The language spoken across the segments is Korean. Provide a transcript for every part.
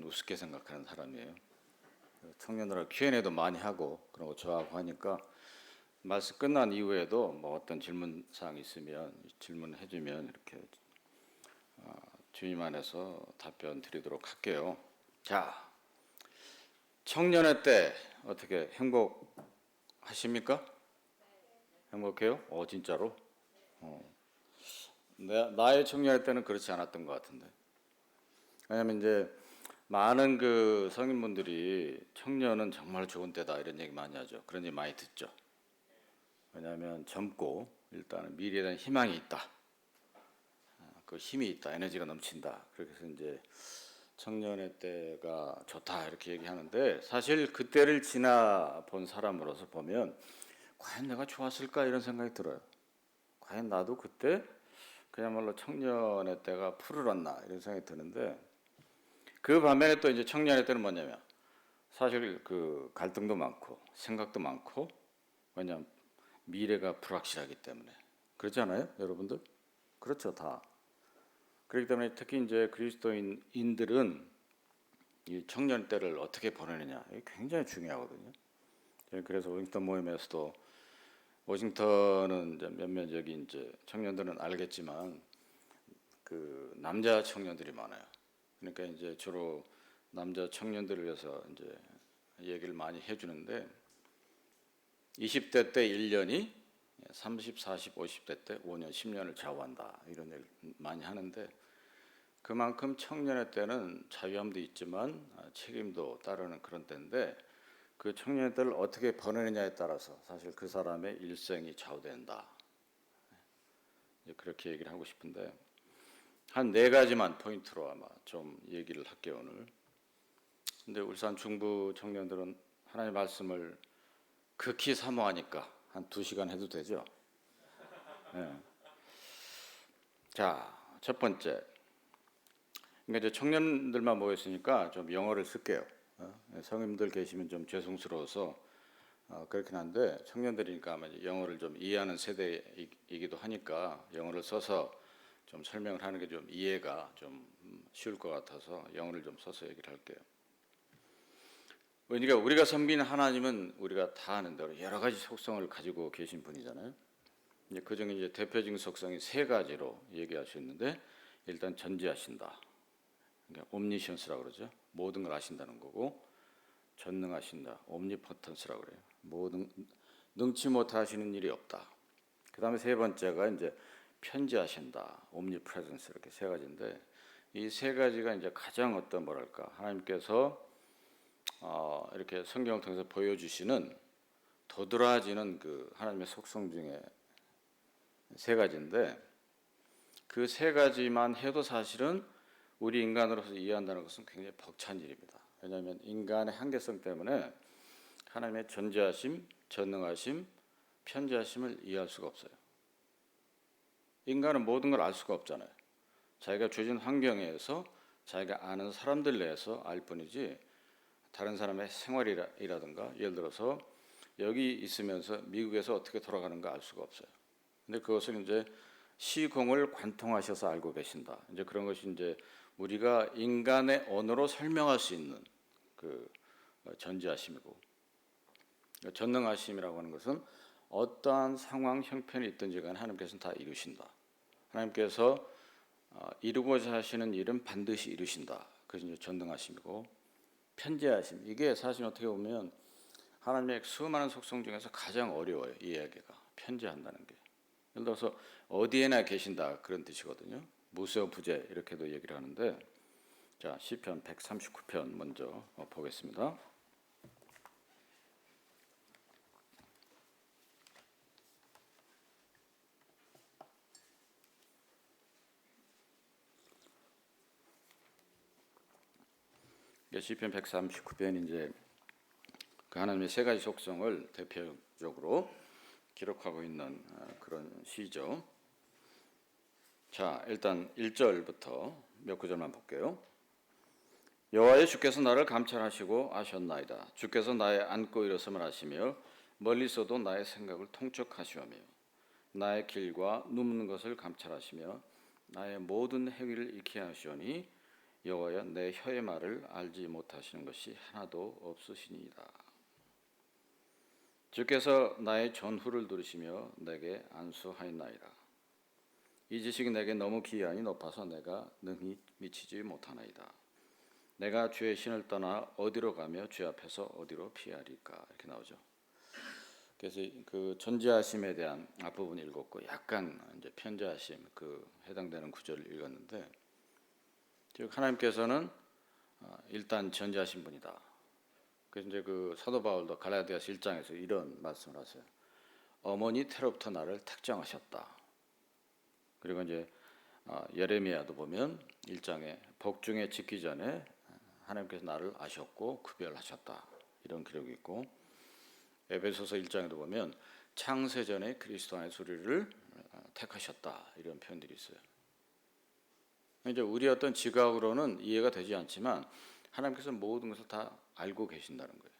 우습게 생각하는 사람이에요. 청년들하고 Q&A도 많이 하고 그런 거 좋아하고 하니까 말씀 끝난 이후에도 뭐 어떤 질문 사항 있으면 질문해 주면 이렇게 주님 안에서 답변 드리도록 할게요. 자, 청년의 때 어떻게 행복하십니까? 행복해요? 진짜로? 나의 청년의 때는 그렇지 않았던 것 같은데. 왜냐면 이제 많은 그 성인분들이 청년은 정말 좋은 때다 이런 얘기 많이 하죠. 그런 얘기 많이 듣죠. 왜냐하면 젊고 일단은 미래에 대한 희망이 있다. 그 힘이 있다. 에너지가 넘친다. 그래서 이제 청년의 때가 좋다 이렇게 얘기하는데 사실 그때를 지나본 사람으로서 보면 과연 내가 좋았을까 이런 생각이 들어요. 과연 나도 그때 그야말로 청년의 때가 푸르렀나 이런 생각이 드는데 그 반면에 또 이제 청년의 때는 뭐냐면 사실 그 갈등도 많고 생각도 많고 왜냐하면 미래가 불확실하기 때문에 그렇지 않아요, 여러분들? 그렇죠, 다. 그렇기 때문에 특히 이제 그리스도인들은 이 청년 때를 어떻게 보내느냐 이게 굉장히 중요하거든요. 그래서 워싱턴 모임에서도 워싱턴은 이제 몇몇 여기 이제 청년들은 알겠지만 그 남자 청년들이 많아요. 그러니까 이제 주로 남자 청년들을 위해서 이제 얘기를 많이 해주는데 20대 때 1년이 30, 40, 50대 때 5년, 10년을 좌우한다 이런 얘기를 많이 하는데 그만큼 청년의 때는 자유함도 있지만 책임도 따르는 그런 때인데 그 청년의 때를 어떻게 보내느냐에 따라서 사실 그 사람의 일생이 좌우된다. 그렇게 얘기를 하고 싶은데 한 네 가지만 포인트로 아마 좀 얘기를 할게요 오늘. 근데 울산 중부 청년들은 하나님의 말씀을 극히 사모하니까 한 2시간 해도 되죠. 네. 자, 첫 번째. 그러니까 이제 청년들만 모였으니까 좀 영어를 쓸게요. 성인들 계시면 좀 죄송스러워서 그렇긴 한데 청년들이니까 아마 영어를 좀 이해하는 세대이기도 하니까 영어를 써서 좀 설명을 하는 게 좀 이해가 좀 쉬울 것 같아서 영어를 좀 써서 얘기를 할게요. 그러니까 우리가 섬기는 하나님은 우리가 다 아는 대로 여러 가지 속성을 가지고 계신 분이잖아요. 이제 그중에 이제 대표적인 속성이 세 가지로 얘기하셨는데 일단 전지하신다. 그러니까 옴니션스라고 그러죠. 모든 걸 아신다는 거고 전능하신다. 옴니포턴스라고 그래요. 모든 능치 못하시는 일이 없다. 그다음에 세 번째가 이제 편지하신다. 옴니프레전스 이렇게 세 가지인데 이 세 가지가 이제 가장 어떤 뭐랄까 하나님께서 이렇게 성경을 통해서 보여주시는 도드라지는 그 하나님의 속성 중에 세 가지인데 그 세 가지만 해도 사실은 우리 인간으로서 이해한다는 것은 굉장히 벅찬 일입니다. 왜냐하면 인간의 한계성 때문에 하나님의 전지하심, 전능하심, 편지하심을 이해할 수가 없어요. 인간은 모든 걸 알 수가 없잖아요. 자기가 주어진 환경에서 자기가 아는 사람들 내에서 알 뿐이지 다른 사람의 생활이라든가 예를 들어서 여기 있으면서 미국에서 어떻게 돌아가는가 알 수가 없어요. 근데 그것을 이제 시공을 관통하셔서 알고 계신다. 이제 그런 것이 이제 우리가 인간의 언어로 설명할 수 있는 그 전지하심이고 전능하심이라고 하는 것은 어떠한 상황 형편이 있든지 간에 하나님께서는 다 이루신다. 하나님께서 이루고자 하시는 일은 반드시 이루신다. 그것이 이제 전능하심이고 편지하심 이게 사실 어떻게 보면 하나님의 수많은 속성 중에서 가장 어려워요. 이야기가 편지한다는 게. 예를 들어서 어디에나 계신다 그런 뜻이거든요. 무소부재 이렇게도 얘기를 하는데 자 시편 139편 먼저 보겠습니다. 시편 139편 이제 그 하나님의 세 가지 속성을 대표적으로 기록하고 있는 그런 시죠. 자, 일단 1절부터 몇 구절만 볼게요. 여호와여 주께서 나를 감찰하시고 아셨나이다. 주께서 나의 앉고 일어섬을 아시며 멀리서도 나의 생각을 통촉하시오며 나의 길과 눕는 것을 감찰하시며 나의 모든 행위를 익히 하시오니 여호와여 내 혀의 말을 알지 못하시는 것이 하나도 없으시니이다. 주께서 나의 전후를 들으시며 내게 안수하였나이다. 이 지식이 내게 너무 기이하니 높아서 내가 능히 미치지 못하나이다. 내가 주의 신을 떠나 어디로 가며 주 앞에서 어디로 피하리까? 이렇게 나오죠. 그래서 그 전지하심에 대한 앞부분 읽었고 약간 이제 편지하심 그 해당되는 구절을 읽었는데, 즉 하나님께서는 일단 전지하신 분이다. 그래서 이제 그 사도 바울도 갈라디아서 1장에서 이런 말씀을 하세요. 어머니 태로부터 나를 택정하셨다. 그리고 이제 예레미야도 보면 1장에 복중에 짓기 전에 하나님께서 나를 아셨고 구별하셨다. 이런 기록이 있고, 에베소서 1장에도 보면 창세전에 그리스도 안에 우리를 택하셨다. 이런 표현들이 있어요. 이제 우리 어떤 지각으로는 이해가 되지 않지만 하나님께서 모든 것을 다 알고 계신다는 거예요.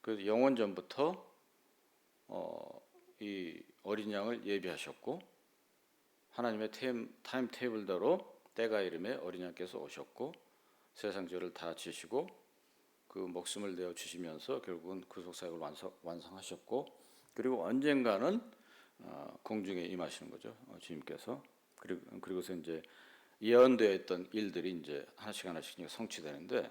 그래서 영원 전부터 이 어린 양을 예비하셨고, 하나님의 타임 테이블대로 때가 이름에 어린 양께서 오셨고 세상 죄를 다 지시고 그 목숨을 내어 주시면서 결국은 구속 사역을 완성하셨고, 그리고 언젠가는 공중에 임하시는 거죠. 주님께서. 그리고서 이제 예언되어 있던 일들이 이제 하나씩 성취되는데,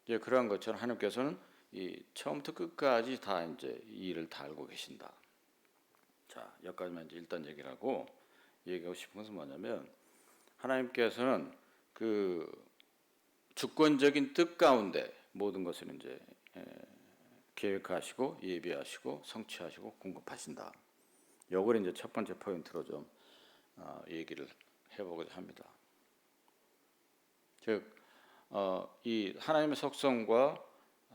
이제 그러한 것처럼 하나님께서는 이 처음부터 끝까지 다 이제 이 일을 다 알고 계신다. 자, 여기까지만 이제 일단 얘기를 하고, 얘기하고 싶은 것은 뭐냐면, 하나님께서는 그 주권적인 뜻 가운데 모든 것을 이제 계획하시고 예비하시고 성취하시고 공급하신다. 요걸 이제 첫 번째 포인트로 좀 얘기를 해보고자 합니다. 즉, 이 하나님의 속성과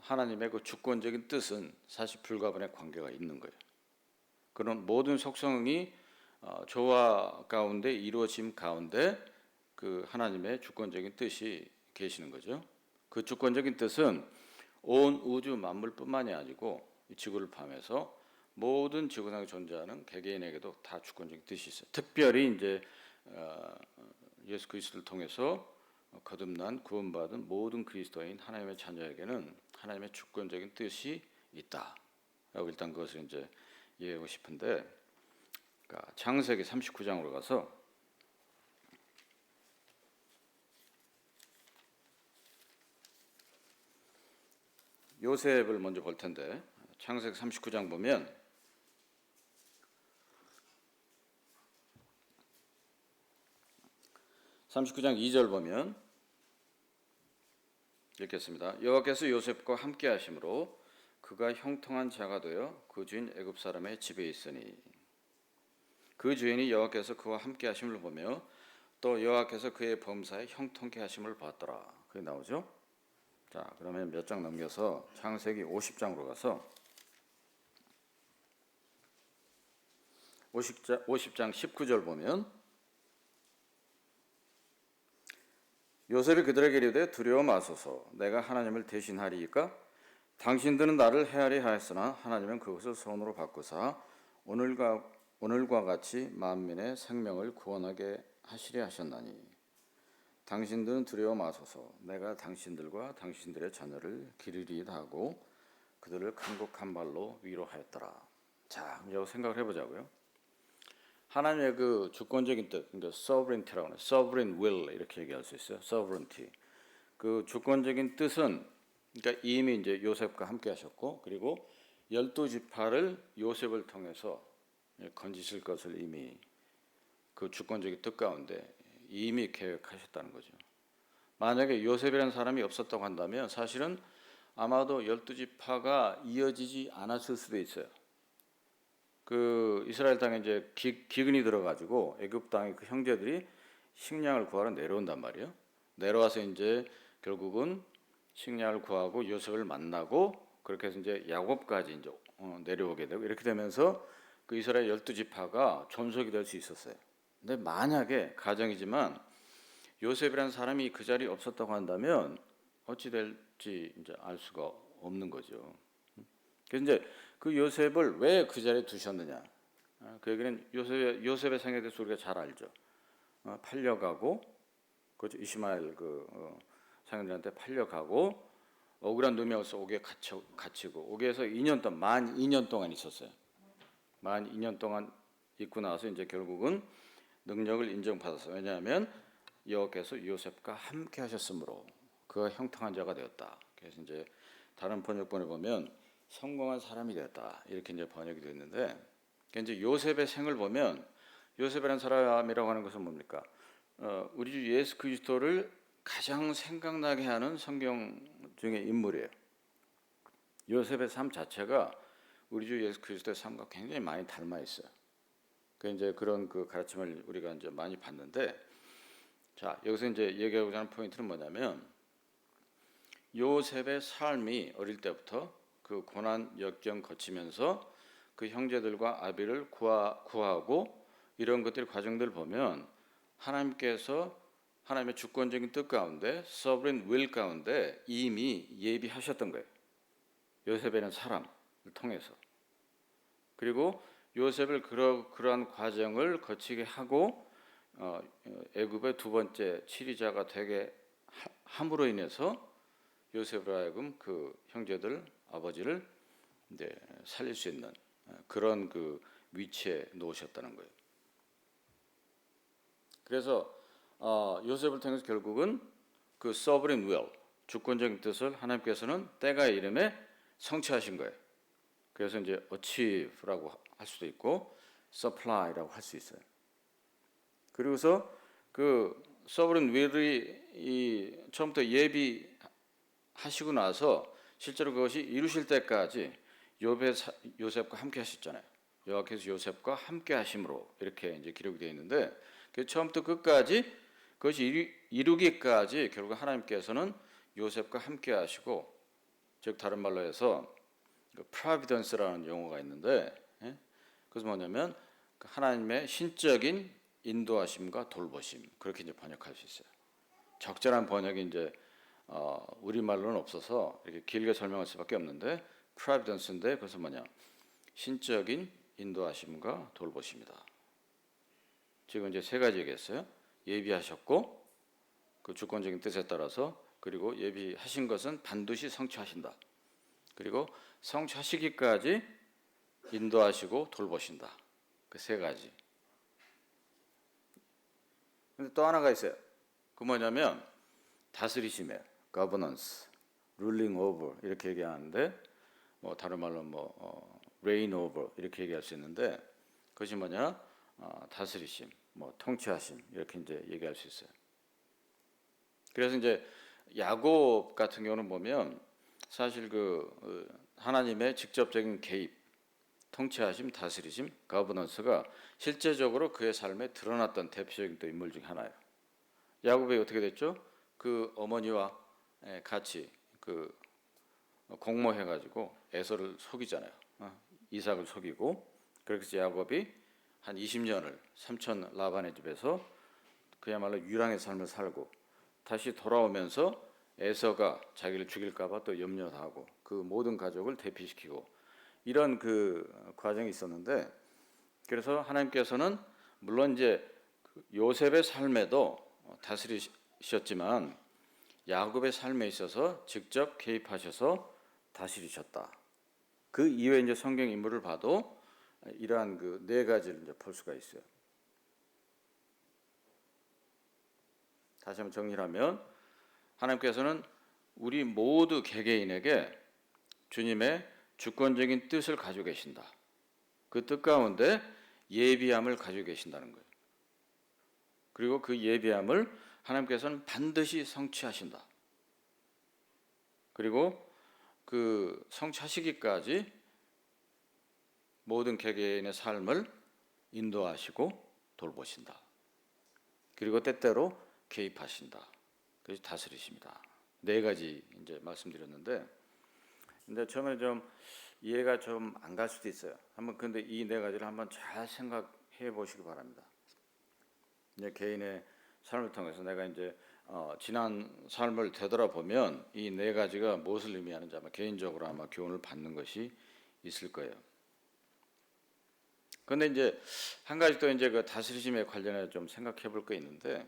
하나님의 그 주권적인 뜻은 사실 불가분의 관계가 있는 거예요. 그런 모든 속성이 조화 가운데 이루어짐 가운데 그 하나님의 주권적인 뜻이 계시는 거죠. 그 주권적인 뜻은 온 우주 만물뿐만이 아니고 이 지구를 포함해서 모든 지구상에 존재하는 개개인에게도 다 주권적인 뜻이 있어요. 특별히 이제 예수 그리스도를 통해서 거듭난 구원받은 모든 그리스도인 하나님의 자녀에게는 하나님의 주권적인 뜻이 있다라고 일단 그것을 이제 이해하고 싶은데, 그러니까 창세기 39장으로 가서 요셉을 먼저 볼 텐데, 창세기 39장 보면 (39장) 2절 보면 읽겠습니다. 여호와께서 요셉과 함께 하심으로 그가 형통한 자가 되어 그 주인 애굽 사람의 집에 있으니, 그 주인이 여호와께서 그와 함께 하심을 보며 또 여호와께서 그의 범사에 형통케 하심을 봤더라. 그게 나오죠. 자, 그러면 몇 장 넘겨서 창세기 50장으로 가서 50장 19절 보면, 요셉이 그들에게 이르되 두려워 마소서, 내가 하나님을 대신하리이까? 당신들은 나를 해하리 하였으나 하나님은 그것을 손으로 바꾸사 오늘과 같이 만민의 생명을 구원하게 하시리 하셨나니, 당신들은 두려워 마소서, 내가 당신들과 당신들의 자녀를 기르리이다 하고 그들을 간곡한 말로 위로하였더라. 자, 여기 생각을 해보자고요. 하나님의 그 주권적인 뜻, 그러니까 sovereignty라고 하는, sovereign will 이렇게 얘기할 수 있어요. sovereignty. 그 주권적인 뜻은, 그러니까 이미 이제 요셉과 함께 하셨고, 그리고 12지파를 요셉을 통해서 건지실 것을 이미 그 주권적인 뜻 가운데 이미 계획하셨다는 거죠. 만약에 요셉이라는 사람이 없었다고 한다면 사실은 아마도 12지파가 이어지지 않았을 수도 있어요. 그 이스라엘 땅에 이제 기근이 들어가지고 애굽 땅의 그 형제들이 식량을 구하러 내려온단 말이에요. 내려와서 이제 결국은 식량을 구하고 요셉을 만나고, 그렇게 해서 이제 야곱까지 이제 내려오게 되고, 이렇게 되면서 그 이스라엘 12지파가 존속이 될 수 있었어요. 근데 만약에 가정이지만 요셉이라는 사람이 그 자리에 없었다고 한다면 어찌 될지 이제 알 수가 없는 거죠. 그래서 이제 그 요셉을 왜 그 자리에 두셨느냐? 그 얘기는 요셉의 생애에 대해서 우리가 잘 알죠. 팔려가고 그렇죠. 이스마엘 상인들한테 팔려가고 억울한 누명으로서 옥에 갇히고 옥에서 2년 동안 만 2년 동안 있었어요. 만 2년 동안 있고 나서 이제 결국은 능력을 인정받았어요. 왜냐하면 여호와께서 요셉과 함께 하셨으므로 그가 형통한 자가 되었다. 그래서 이제 다른 번역본에 보면 성공한 사람이 되었다. 이렇게 이제 번역이 되어 있는데 이제 요셉의 생을 보면 요셉이라는 사람이라고 하는 것은 뭡니까? 우리 주 예수 그리스도를 가장 생각나게 하는 성경 중의 인물이에요. 요셉의 삶 자체가 우리 주 예수 그리스도의 삶과 굉장히 많이 닮아 있어요. 그 이제 그런 그 가르침을 우리가 이제 많이 봤는데, 자 여기서 이제 얘기하고자 하는 포인트는 뭐냐면 요셉의 삶이 어릴 때부터 그 고난 역경 거치면서 그 형제들과 아비를 구하고 이런 것들 과정들 보면 하나님께서 하나님의 주권적인 뜻 가운데 sovereign will 가운데 이미 예비하셨던 거예요. 요셉이라는 사람을 통해서. 그리고 요셉을 그러한 과정을 거치게 하고 애굽의 두 번째 치리자가 되게 함으로 인해서 요셉으로 하여금 그 형제들 아버지를 이제 살릴 수 있는 그런 그 위치에 놓으셨다는 거예요. 그래서 요셉을 통해서 결국은 그 sovereign will 주권적인 뜻을 하나님께서는 때가 이름에 성취하신 거예요. 그래서 이제 achieve라고 할 수도 있고 supply라고 할 수 있어요. 그리고서 그 sovereign will이 처음부터 예비하시고 나서 실제로 그것이 이루실 때까지 요셉과 함께 하셨잖아요. 여호와께서 요셉과 함께 하심으로 이렇게 이제 기록이 되어 있는데 그 처음부터 끝까지 그것이 이루기까지 결국 하나님께서는 요셉과 함께 하시고, 즉 다른 말로 해서 providence라는 용어가 있는데 그것은 뭐냐면 하나님의 신적인 인도하심과 돌보심, 그렇게 이제 번역할 수 있어요. 적절한 번역이 이제 우리말로는 없어서 이렇게 길게 설명할 수밖에 없는데 providence인데 그것은 뭐냐? 신적인 인도하심과 돌보심이다. 지금 이제 세 가지 얘기했어요. 예비하셨고 그 주권적인 뜻에 따라서, 그리고 예비하신 것은 반드시 성취하신다. 그리고 성취하시기까지 인도하시고 돌보신다. 그 세 가지. 근데 또 하나가 있어요. 그 뭐냐면 다스리심이에요. governance, ruling over 이렇게 얘기하는데 뭐 다른 말로 reign over 이렇게 얘기할 수 있는데 그것이 뭐냐? 다스리심, 통치하심 이렇게 이제 얘기할 수 있어요. 그래서 이제 야곱 같은 경우는 보면 사실 그 하나님의 직접적인 개입, 통치하심, 다스리심, 거버넌스가 실제적으로 그의 삶에 드러났던 대표적인 또 인물 중 하나예요. 야곱이 어떻게 됐죠? 그 어머니와 같이 그 공모해가지고 에서를 속이잖아요. 이삭을 속이고, 그래서 야곱이 한 20년을 삼촌 라반의 집에서 그야말로 유랑의 삶을 살고 다시 돌아오면서 에서가 자기를 죽일까봐 또 염려도 하고 그 모든 가족을 대피시키고 이런 그 과정이 있었는데, 그래서 하나님께서는 물론 이제 요셉의 삶에도 다스리셨지만 야곱의 삶에 있어서 직접 개입하셔서 다스리셨다. 그 이외에 이제 성경 인물을 봐도 이러한 그 네 가지를 이제 볼 수가 있어요. 다시 한번 정리하면 하나님께서는 우리 모두 개개인에게 주님의 주권적인 뜻을 가지고 계신다. 그 뜻 가운데 예비함을 가지고 계신다는 거예요. 그리고 그 예비함을 하나님께서는 반드시 성취하신다. 그리고 그 성취하시기까지 모든 개개인의 삶을 인도하시고 돌보신다. 그리고 때때로 개입하신다. 그래서 다스리십니다. 네 가지 이제 말씀드렸는데, 근데 처음에 좀 이해가 좀 안 갈 수도 있어요. 한번 근데 이 네 가지를 한번 잘 생각해 보시기 바랍니다. 이제 개인의 삶을 통해서 내가 이제 지난 삶을 되돌아보면 이 네 가지가 무엇을 의미하는지 아마 개인적으로 아마 교훈을 받는 것이 있을 거예요. 그런데 이제 한 가지 또 이제 그 다스리심에 관련해 좀 생각해 볼 게 있는데,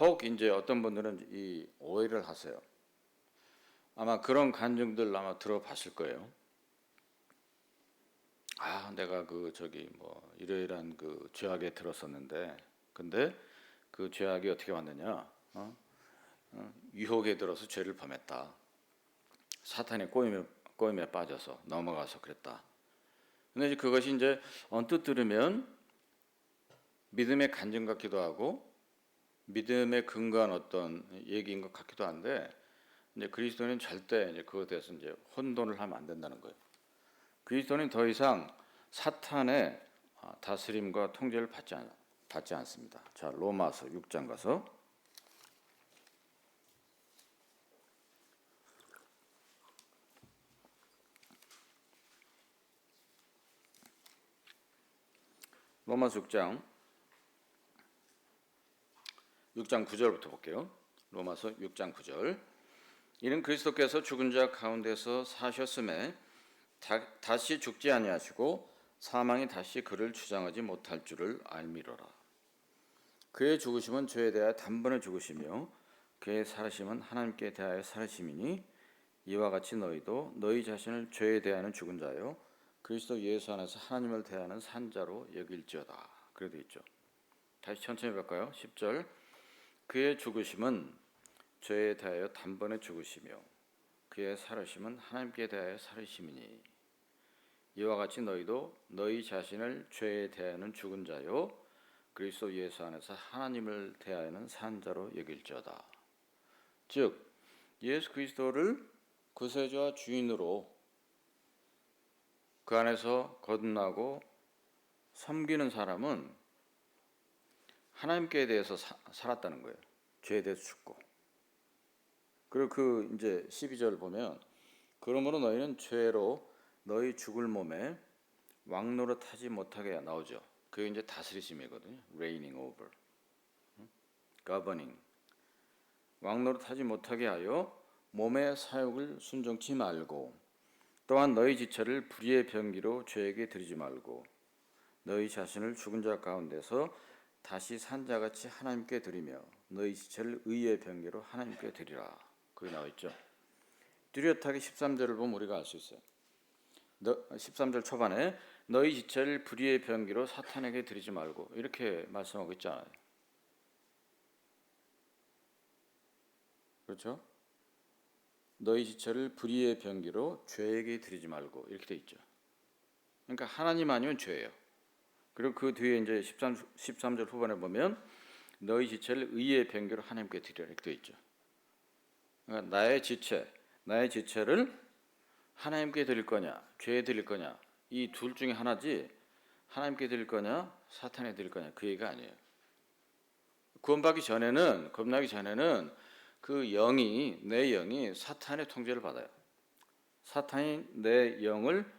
혹 이제 어떤 분들은 이 오해를 하세요. 아마 그런 간증들 아마 들어봤을 거예요. 아, 내가 그 저기 뭐 이러이러한 그 죄악에 들었었는데, 근데 그 죄악이 어떻게 왔느냐? 유혹에 들어서 죄를 범했다. 사탄의 꼬임에 빠져서 넘어가서 그랬다. 근데 이제 그것이 이제 언뜻 들으면 믿음의 간증 같기도 하고 믿음에 근거한 어떤 얘기인 것 같기도 한데, 이제 그리스도인은 절대 이제 그것에 대해서 이제 혼돈을 하면 안 된다는 거예요. 그리스도는 더 이상 사탄의 다스림과 통제를 받지 않습니다. 자, 로마서 6장 가서 로마서 6장 9절부터 볼게요. 로마서 6장 9절. 이는 그리스도께서 죽은 자 가운데서 사셨음에 다시 죽지 아니하시고 사망이 다시 그를 주장하지 못할 줄을 알미로라. 그의 죽으심은 죄에 대하여 단번에 죽으시며 그의 살으심은 하나님께 대하여 살으심이니 이와 같이 너희도 너희 자신을 죄에 대하여는 죽은 자요 그리스도 예수 안에서 하나님을 대하는 산 자로 여길지어다. 그래 되어 있죠. 다시 천천히 볼까요? 10절. 그의 죽으심은 죄에 대하여 단번에 죽으시며 그의 살으심은 하나님께 대하여 살으심이니 이와 같이 너희도 너희 자신을 죄에 대하여는 죽은 자요 그리스도 예수 안에서 하나님을 대하여는 산 자로 여길지어다. 즉 예수 그리스도를 구세주와 주인으로 그 안에서 거듭나고 섬기는 사람은 하나님께 대해서 살았다는 거예요. 죄에 대해서 죽고. 그리고 그 이제 12절 보면 그러므로 너희는 죄로 너희 죽을 몸에 왕노릇하지 못하게 나오죠. 그게 이제 다스리심이거든요. reigning over, governing. 왕노릇하지 못하게 하여 몸의 사욕을 순종치 말고 또한 너희 지체를 불의의 병기로 죄에게 드리지 말고 너희 자신을 죽은 자 가운데서 다시 산 자같이 하나님께 드리며 너희 지체를 의의 병기로 하나님께 드리라. 거기 나와 있죠. 뚜렷하게 13절을 보면 우리가 알 수 있어요. 13절 초반에 너희 지체를 불의의 병기로 사탄에게 드리지 말고 이렇게 말씀하고 있잖아요. 그렇죠? 너희 지체를 불의의 병기로 죄에게 드리지 말고 이렇게 돼 있죠. 그러니까 하나님 아니면 죄예요. 그리고 그 뒤에 이제 13절 후반에 보면 너희 지체를 의의 병기로 하나님께 드리라 이렇게 돼 있죠. 그러니까 나의 지체를 하나님께 드릴 거냐, 죄에 드릴 거냐 이 둘 중에 하나지 하나님께 드릴 거냐, 사탄에 드릴 거냐 그 얘기가 아니에요. 구원받기 전에는 겁나기 전에는 그 내 영이 사탄의 통제를 받아요. 사탄이 내 영을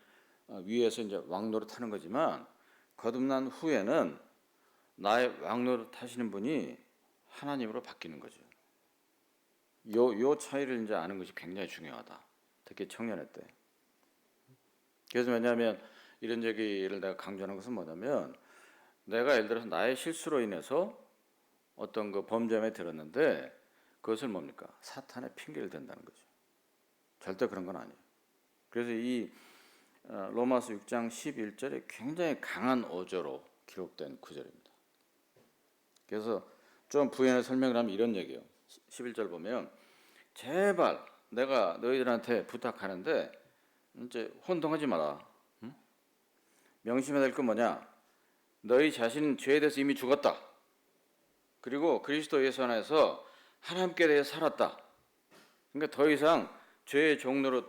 위에서 이제 왕노릇 하는 거지만 거듭난 후에는 나의 왕노릇 하시는 분이 하나님으로 바뀌는 거죠. 요 차이를 이제 아는 것이 굉장히 중요하다. 특히 청년회 때. 그래서 왜냐하면 이런 얘기를 내가 강조하는 것은 뭐냐면 내가 예를 들어서 나의 실수로 인해서 어떤 그 범죄에 들었는데 그것을 뭡니까? 사탄의 핑계를 댄다는 거죠. 절대 그런 건 아니에요. 그래서 이 로마서 6장 11절에 굉장히 강한 어조로 기록된 구절입니다. 그래서 좀 부연해 설명을 하면 이런 얘기예요. 11절 보면 제발 내가 너희들한테 부탁하는데 이제 혼동하지 마라. 응? 명심해야 될 건 뭐냐? 너희 자신 죄에 대해서 이미 죽었다. 그리고 그리스도 예수 안에서 하나님께 대해 살았다. 그러니까 더 이상 죄의 종로로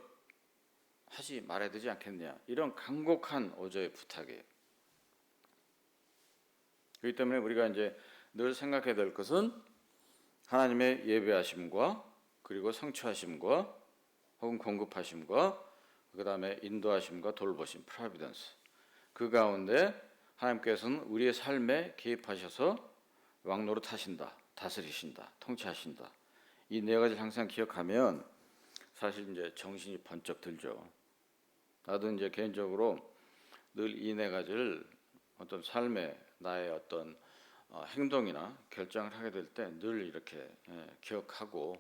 하지 말아야 되지 않겠냐. 이런 간곡한 어조의 부탁이에요. 그렇기 때문에 우리가 이제 늘 생각해야 될 것은 하나님의 예배하심과 그리고 성취하심과 혹은 공급하심과 그 다음에 인도하심과 돌보심, 프로비던스. 그 가운데 하나님께서는 우리의 삶에 개입하셔서 왕노릇 하신다, 다스리신다, 통치하신다. 이 네 가지를 항상 기억하면 사실 이제 정신이 번쩍 들죠. 나도 이제 개인적으로 늘 이 네 가지를 어떤 삶에 나의 어떤 행동이나 결정을 하게 될 때 늘 이렇게 기억하고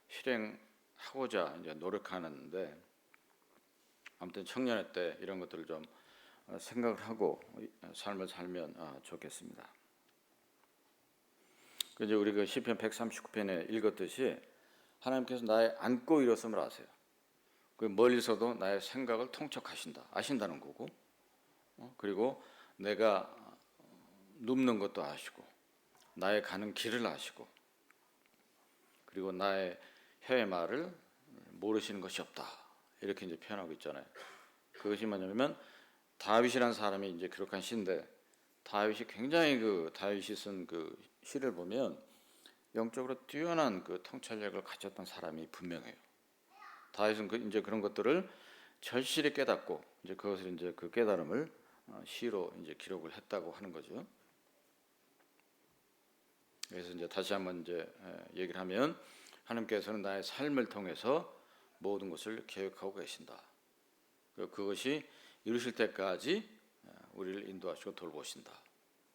실행하고자 이제 노력하는데, 아무튼 청년의 때 이런 것들을 좀 생각을 하고 삶을 살면 좋겠습니다. 이제 우리 그 시편 139편에 읽었듯이 하나님께서 나의 앉고 일어섬을 아세요. 그 멀리서도 나의 생각을 통촉하신다, 아신다는 거고, 그리고 내가 눕는 것도 아시고, 나의 가는 길을 아시고, 그리고 나의 혀의 말을 모르시는 것이 없다, 이렇게 이제 표현하고 있잖아요. 그것이 뭐냐면 다윗이라는 사람이 이제 기록한 시인데, 다윗이 굉장히 다윗이 쓴 그 시를 보면 영적으로 뛰어난 그 통찰력을 가졌던 사람이 분명해요. 다윗은 이제 그런 것들을 절실히 깨닫고 이제 그것을 이제 그 깨달음을 시로 이제 기록을 했다고 하는 거죠. 그래서 이제 다시 한번 이제 얘기를 하면, 하나님께서는 나의 삶을 통해서 모든 것을 계획하고 계신다. 그것이 이루실 때까지 우리를 인도하시고 돌보신다.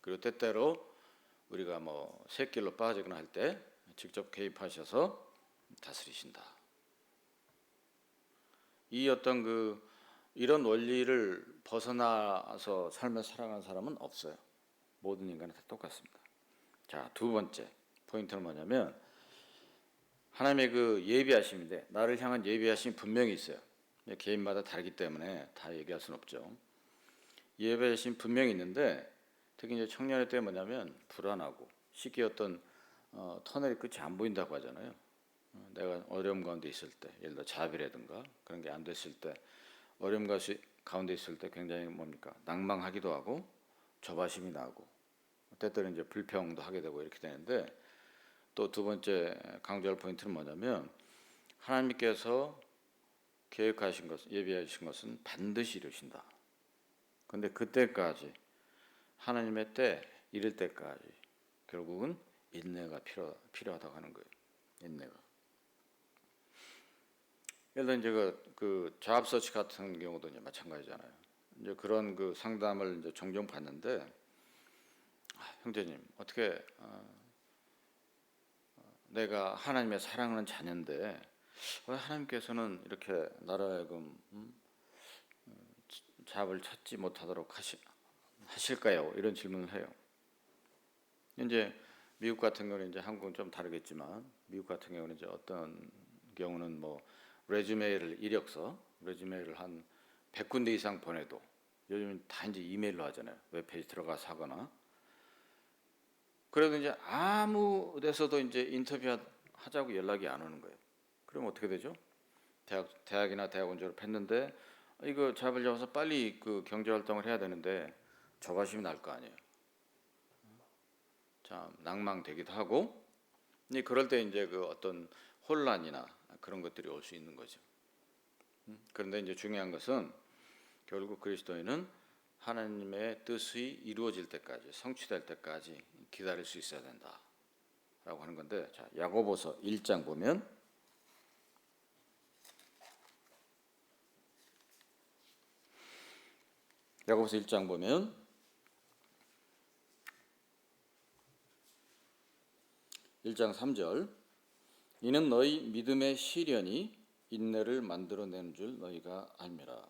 그리고 때때로 우리가 뭐 샛길로 빠지거나 할 때 직접 개입하셔서 다스리신다. 이 어떤 이런 원리를 벗어나서 삶을 살아가는 사람은 없어요. 모든 인간은 다 똑같습니다. 자, 두 번째 포인트는 뭐냐면 하나님의 그 예비하심인데, 나를 향한 예비하심이 분명히 있어요. 개인마다 다르기 때문에 다 얘기할 수는 없죠. 예비하심이 분명히 있는데, 특히 이제 청년의 때 뭐냐면 불안하고 쉽게 어떤 터널이 끝이 안 보인다고 하잖아요. 내가 어려움 가운데 있을 때, 예를 들어 자비라든가 그런 게 안 됐을 때, 어려움 가운데 있을 때 굉장히 낭망하기도 하고 조바심이 나고 때때로 이제 불평도 하게 되고 이렇게 되는데, 또 두 번째 강조할 포인트는 뭐냐면 하나님께서 계획하신 것, 예비하신 것은 반드시 이루신다. 그런데 그때까지 하나님의 때 이를 때까지 결국은 인내가 필요하다고 하는 거예요. 인내가. 예를 들어 이제 그 잡 서치 같은 경우도 이제 마찬가지잖아요. 이제 그런 그 상담을 이제 종종 받는데, 형제님 어떻게 내가 하나님의 사랑하는 자녀인데 왜 하나님께서는 이렇게 나를 하여금 잡을 찾지 못하도록 하실까요? 이런 질문을 해요. 이제 미국 같은 경우는, 이제 한국은 좀 다르겠지만 미국 같은 경우는 이제 어떤 경우는 뭐 레주메를 한 100군데 이상 보내도 요즘은 다 이제 이메일로 하잖아요. 웹페이지 들어가서 하거나. 그래도 이제 아무 데서도 이제 인터뷰 하자고 연락이 안 오는 거예요. 그럼 어떻게 되죠? 대학이나 대학원 졸업했는데 이거 잡을 잡아서 빨리 그 경제 활동을 해야 되는데 조바심이 날 거 아니에요. 참 낭망되기도 하고, 그럴 때 이제 그 어떤 혼란이나 그런 것들이 올 수 있는 거죠. 그런데 이제 중요한 것은 결국 그리스도인은 하나님의 뜻이 이루어질 때까지, 성취될 때까지 기다릴 수 있어야 된다라고 하는 건데, 자, 야고보서 1장 보면 야고보서 1장 보면 1장 3절, 이는 너희 믿음의 시련이 인내를 만들어내는 줄 너희가 알미라.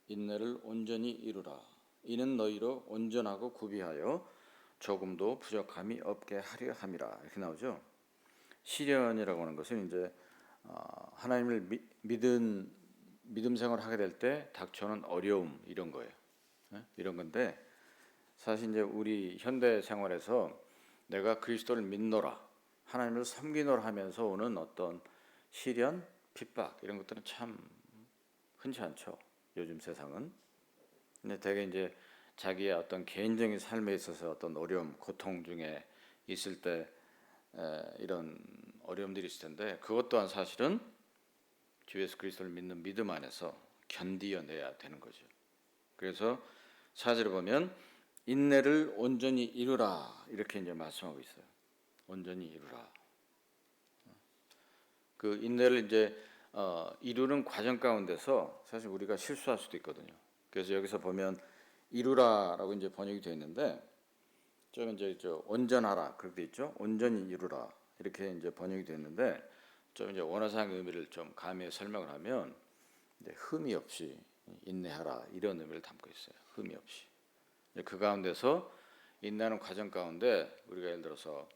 인내를 온전히 이루라. 이는 너희로 온전하고 구비하여 조금도 부족함이 없게 하려 함이라. 이렇게 나오죠. 시련이라고 하는 것은 이제 하나님을 믿음 생활을 하게 될 때 닥쳐오는 어려움, 이런 거예요. 이런 건데, 사실 이제 우리 현대 생활에서 내가 그리스도를 믿노라, 하나님을 섬기노라 하면서 오는 어떤 시련, 핍박, 이런 것들은 참 흔치 않죠. 요즘 세상은. 근데 되게 이제 자기의 어떤 개인적인 삶에 있어서 어떤 어려움, 고통 중에 있을 때 이런 어려움들이 있을 텐데, 그것 또한 사실은 주 예수 그리스도를 믿는 믿음 안에서 견디어내야 되는 거죠. 그래서 사절을 보면 인내를 온전히 이루라, 이렇게 이제 말씀하고 있어요. 온전히 이루라. 그 인내를 이제 이루는 과정 가운데서 사실 우리가 실수할 수도 있거든요. 그래서 여기서 보면 이루라라고 이제 번역이 되어 있는데, 좀 이제 온전하라 그렇게 돼 있죠. 온전히 이루라 이렇게 이제 번역이 됐는데 좀 이제 원어상 의미를 좀 가미해 설명을 하면 이제 흠이 없이 인내하라 이런 의미를 담고 있어요. 흠이 없이. 그 가운데서 인내하는 과정 가운데 우리가 예를 들어서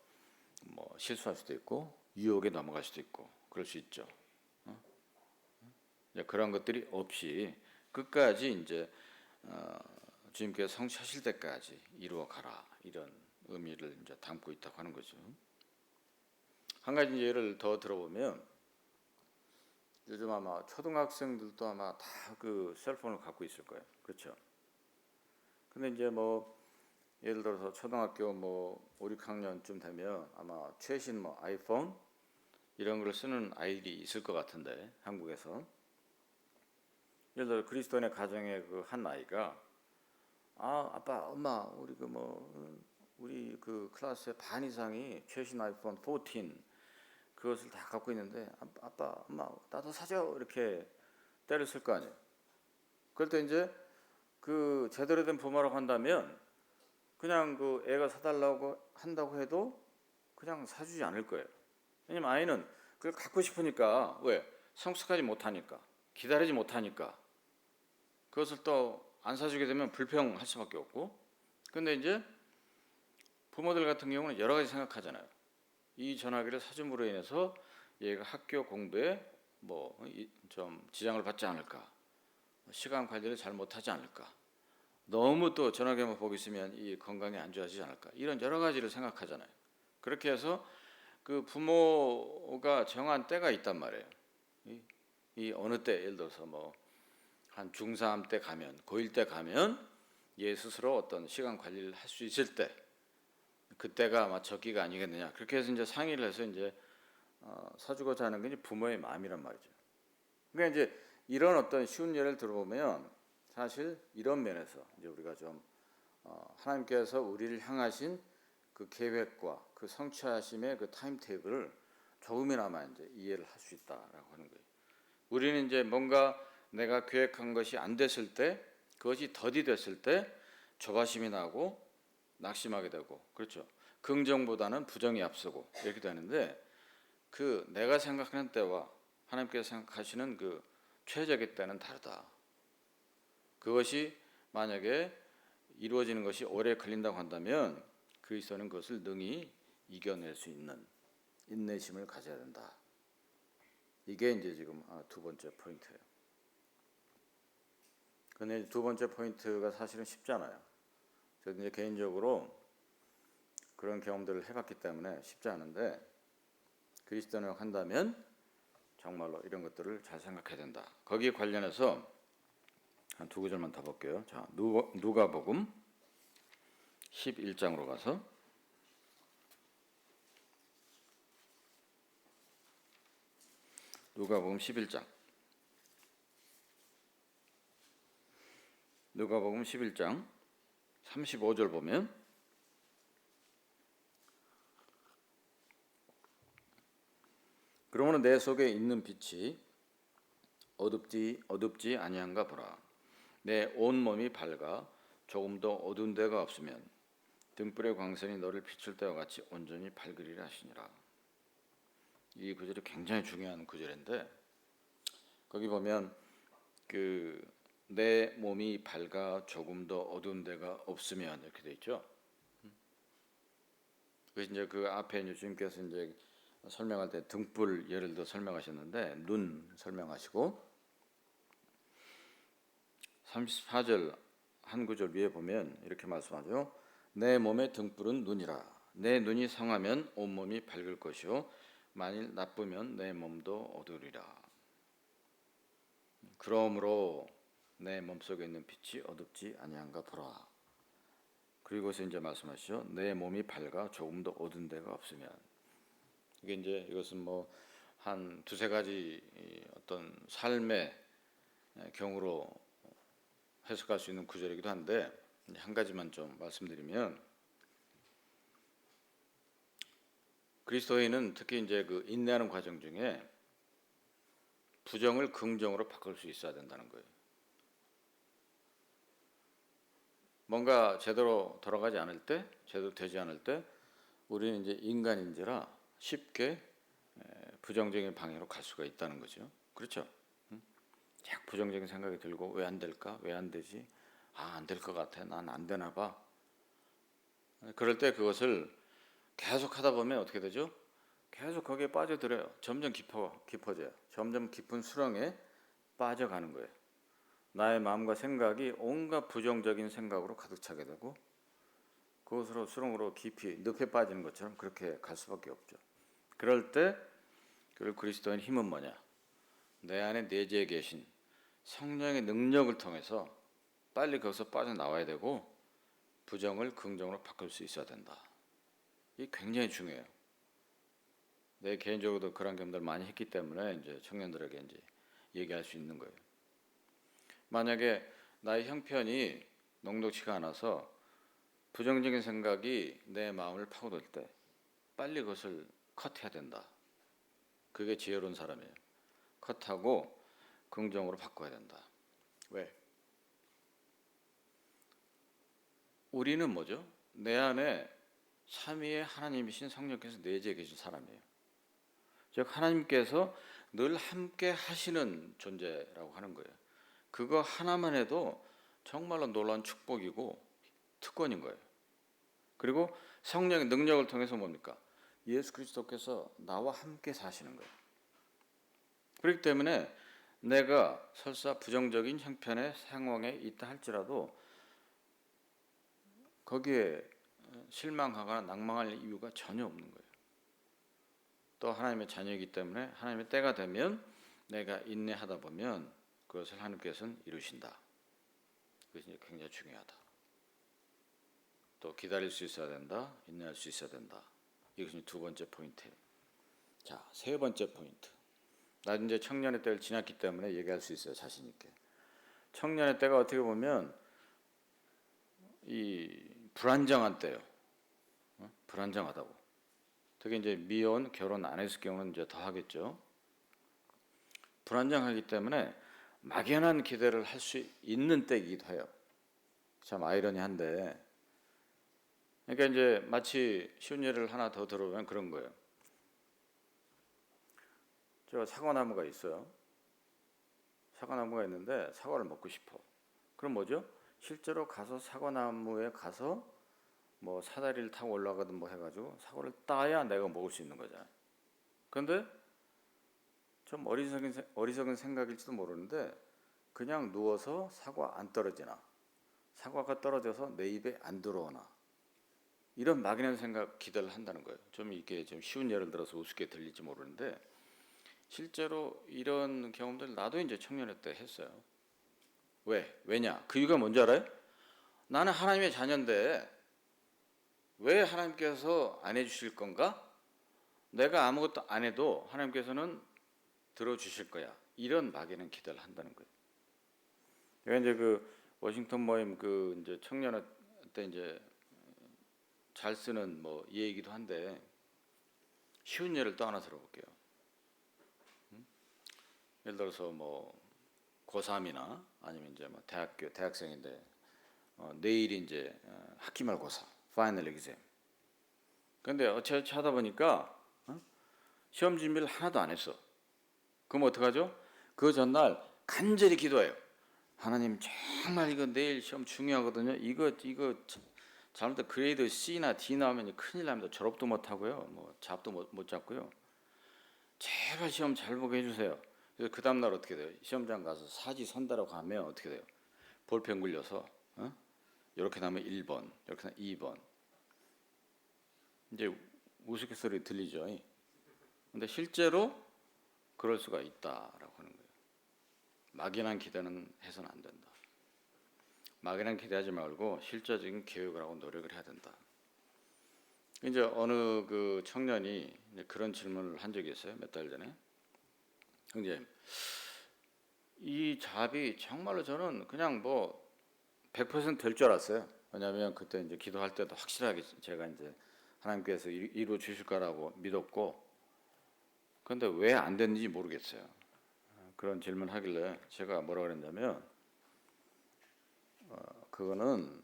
뭐 실수할 수도 있고 유혹에 넘어갈 수도 있고 그럴 수 있죠. 그런 것들이 없이 끝까지 이제 주님께서 성취하실 때까지 이루어 가라 이런 의미를 이제 담고 있다고 하는 거죠. 한 가지 예를 더 들어보면 요즘 아마 초등학생들도 아마 다 그 셀폰을 갖고 있을 거예요. 그렇죠? 근데 이제 뭐 예를 들어서 초등학교 뭐 5, 6학년쯤 되면 아마 최신 뭐 아이폰 이런 걸 쓰는 아이들이 있을 것 같은데 한국에서 예를 들어 그리스도인의 가정의 그 한 아이가 아빠 엄마 우리 그 클래스의 반 이상이 최신 아이폰 14 그것을 다 갖고 있는데 아빠 엄마 나도 사줘 이렇게 때를 쓸 거 아니에요. 그럴 때 이제 그 제대로 된 부모라고 한다면 그냥 그 애가 사달라고 한다고 해도 그냥 사주지 않을 거예요. 왜냐면 아이는 그걸 갖고 싶으니까 왜 성숙하지 못하니까 기다리지 못하니까 그것을 또 안 사주게 되면 불평할 수밖에 없고. 근데 이제 부모들 같은 경우는 여러 가지 생각하잖아요. 이 전화기를 사줌으로 인해서 얘가 학교 공부에 뭐 좀 지장을 받지 않을까, 시간 관리를 잘 못하지 않을까, 너무 또 전화기만 보고 있으면 이 건강이 안 좋아지지 않을까 이런 여러 가지를 생각하잖아요. 그렇게 해서 그 부모가 정한 때가 있단 말이에요. 이 어느 때 예를 들어서 뭐 한 중3 때 가면 고1 때 가면 얘 스스로 어떤 시간 관리를 할 수 있을 때 그때가 아마 적기가 아니겠느냐 그렇게 해서 이제 상의를 해서 이제 사주고자 하는 게 부모의 마음이란 말이죠. 그러니까 이제 이런 어떤 쉬운 예를 들어보면 사실 이런 면에서 이제 우리가 좀 하나님께서 우리를 향하신 그 계획과 그 성취하심의 그 타임테이블을 조금이나마 이제 이해를 할 수 있다라고 하는 거예요. 우리는 이제 뭔가 내가 계획한 것이 안 됐을 때, 그것이 더디 됐을 때 조바심이 나고 낙심하게 되고, 그렇죠. 긍정보다는 부정이 앞서고 이렇게 되는데 그 내가 생각하는 때와 하나님께서 생각하시는 그 최적의 때는 다르다. 그것이 만약에 이루어지는 것이 오래 걸린다고 한다면 그리스도는 그것을 능히 이겨낼 수 있는 인내심을 가져야 된다. 이게 이제 지금 두 번째 포인트예요. 근데 두 번째 포인트가 사실은 쉽잖아요. 저도 이제 개인적으로 그런 경험들을 해봤기 때문에 쉽지 않은데 그리스도인을 한다면 정말로 이런 것들을 잘 생각해야 된다. 거기에 관련해서 한 두 구절만 더 볼게요. 자, 누가복음 11장으로 가서 누가복음 11장 누가복음 11장 35절 보면 그러므로 내 속에 있는 빛이 어둡지 아니한가 보라. 내 온몸이 밝아 조금도 어두운 데가 없으면 등불의 광선이 너를 비출 때와 같이 온전히 밝으리라 하시니라. 이 구절이 굉장히 중요한 구절인데 거기 보면 그 내 몸이 밝아 조금도 어두운 데가 없으면 이렇게 돼 있죠. 그래서 이제 그 앞에 이제 주님께서 이제 설명할 때 등불 예를 들어 설명하셨는데 눈 설명하시고 34절 한 구절 위에 보면 이렇게 말씀하죠. 내 몸의 등불은 눈이라. 내 눈이 성하면 온몸이 밝을 것이요 만일 나쁘면 내 몸도 어두우리라. 그러므로 내 몸속에 있는 빛이 어둡지 아니한가 보라. 그리고서 이제 말씀하시죠. 내 몸이 밝아 조금도 어두운 데가 없으면. 이게 이제 이것은 뭐 한 두세 가지 어떤 삶의 경우로 해석할 수 있는 구절이기도 한데 한 가지만 좀 말씀드리면 그리스도인은 특히 이제 그 인내하는 과정 중에 부정을 긍정으로 바꿀 수 있어야 된다는 거예요. 뭔가 제대로 돌아가지 않을 때, 제대로 되지 않을 때 우리는 이제 인간인지라 쉽게 부정적인 방향으로 갈 수가 있다는 거죠. 그렇죠? 자꾸 부정적인 생각이 들고 왜 안 될까? 왜 안 되지? 아, 안 될 것 같아. 난 안 되나 봐. 그럴 때 그것을 계속 하다 보면 어떻게 되죠? 계속 거기에 빠져들어요. 점점 깊어져요. 점점 깊은 수렁에 빠져가는 거예요. 나의 마음과 생각이 온갖 부정적인 생각으로 가득 차게 되고 그것으로 수렁으로 깊이 늪에 빠지는 것처럼 그렇게 갈 수밖에 없죠. 그럴 때 그리스도인 힘은 뭐냐? 내 안에 내재해 계신 성령의 능력을 통해서 빨리 거기서 빠져나와야 되고 부정을 긍정으로 바꿀 수 있어야 된다. 이게 굉장히 중요해요. 내 개인적으로도 그런 경험들 많이 했기 때문에 이제 청년들에게 이제 얘기할 수 있는 거예요. 만약에 나의 형편이 녹록치가 않아서 부정적인 생각이 내 마음을 파고들 때 빨리 그것을 컷해야 된다. 그게 지혜로운 사람이에요. 컷하고 긍정으로 바꿔야 된다. 왜? 우리는 뭐죠? 내 안에 삼위의 하나님이신 성령께서 내재해 계신 사람이에요. 즉 하나님께서 늘 함께 하시는 존재라고 하는 거예요. 그거 하나만 해도 정말로 놀라운 축복이고 특권인 거예요. 그리고 성령의 능력을 통해서 뭡니까? 예수 그리스도께서 나와 함께 사시는 거예요. 그렇기 때문에 내가 설사 부정적인 형편의 상황에 있다 할지라도 거기에 실망하거나 낭망할 이유가 전혀 없는 거예요. 또 하나님의 자녀이기 때문에 하나님의 때가 되면 내가 인내하다 보면 그것을 하나님께서는 이루신다. 그것이 굉장히 중요하다. 또 기다릴 수 있어야 된다. 인내할 수 있어야 된다. 이것이 두 번째 포인트예요. 자, 세 번째 포인트. 나 이제 청년의 때를 지났기 때문에 얘기할 수 있어요. 자신 있게. 청년의 때가 어떻게 보면 이 불안정한 때예요. 불안정하다고. 특히 이제 미혼, 결혼 안 했을 경우는 이제 더 하겠죠. 불안정하기 때문에 막연한 기대를 할 수 있는 때이기도 해요. 참 아이러니한데, 그러니까 이제 마치 쉬운 예를 하나 더 들어보면 그런 거예요. 저 사과나무가 있어요. 사과나무가 있는데 사과를 먹고 싶어. 그럼 뭐죠? 실제로 가서 사과나무에 가서 뭐 사다리를 타고 올라가든 뭐 해가지고 사과를 따야 내가 먹을 수 있는 거잖아요. 그런데 좀 어리석은 생각일지도 모르는데 그냥 누워서 사과 안 떨어지나 사과가 떨어져서 내 입에 안 들어오나 이런 막연한 생각 기대를 한다는 거예요. 좀 이게 좀 쉬운 예를 들어서 우습게 들릴지 모르는데 실제로 이런 경험들 나도 이제 청년회 때 했어요. 왜냐? 그 이유가 뭔지 알아요? 나는 하나님의 자녀인데 왜 하나님께서 안 해주실 건가? 내가 아무것도 안 해도 하나님께서는 들어주실 거야. 이런 막연한 기대를 한다는 거예요. 제가 이제 그 워싱턴 모임 그 이제 청년회 때 이제 잘 쓰는 뭐 예이기도 한데 쉬운 예를 또 하나 들어볼게요. 예를 들어서 뭐 고3이나 아니면 이제 뭐 대학생인데 내일이 이제 학기말고사 파이널 exam. 근데 어찌어찌 하다 보니까 시험 준비를 하나도 안 했어. 그럼 어떡하죠? 그 전날 간절히 기도해요. 하나님 정말 이거 내일 시험 중요하거든요. 이거 잘못해 그레이드 C나 D 나오면 큰일 납니다. 졸업도 못 하고요. 뭐 잡도 못 잡고요. 제발 시험 잘 보게 해주세요. 그래서 그 다음 날 어떻게 돼요? 시험장 가서 사지선다라고 하면 어떻게 돼요? 볼펜 굴려서 이렇게 나면 1번, 이렇게 나면 2번. 이제 우스갯소리 들리죠? 근데 실제로 그럴 수가 있다라고 하는 거예요. 막연한 기대는 해서는 안 된다. 막연한 기대하지 말고 실제적인 계획을 하고 노력을 해야 된다. 이제 어느 그 청년이 그런 질문을 한 적이 있어요. 몇 달 전에. 형님, 이 잡이 정말로 저는 그냥 뭐 100%될 줄 알았어요. 왜냐하면 그때 이제 기도할 때도 확실하게 제가 이제 하나님께서 이루어 주실 거라고 믿었고, 그런데 왜 안 됐는지 모르겠어요. 그런 질문을 하길래 제가 뭐라 그랬냐면, 그거는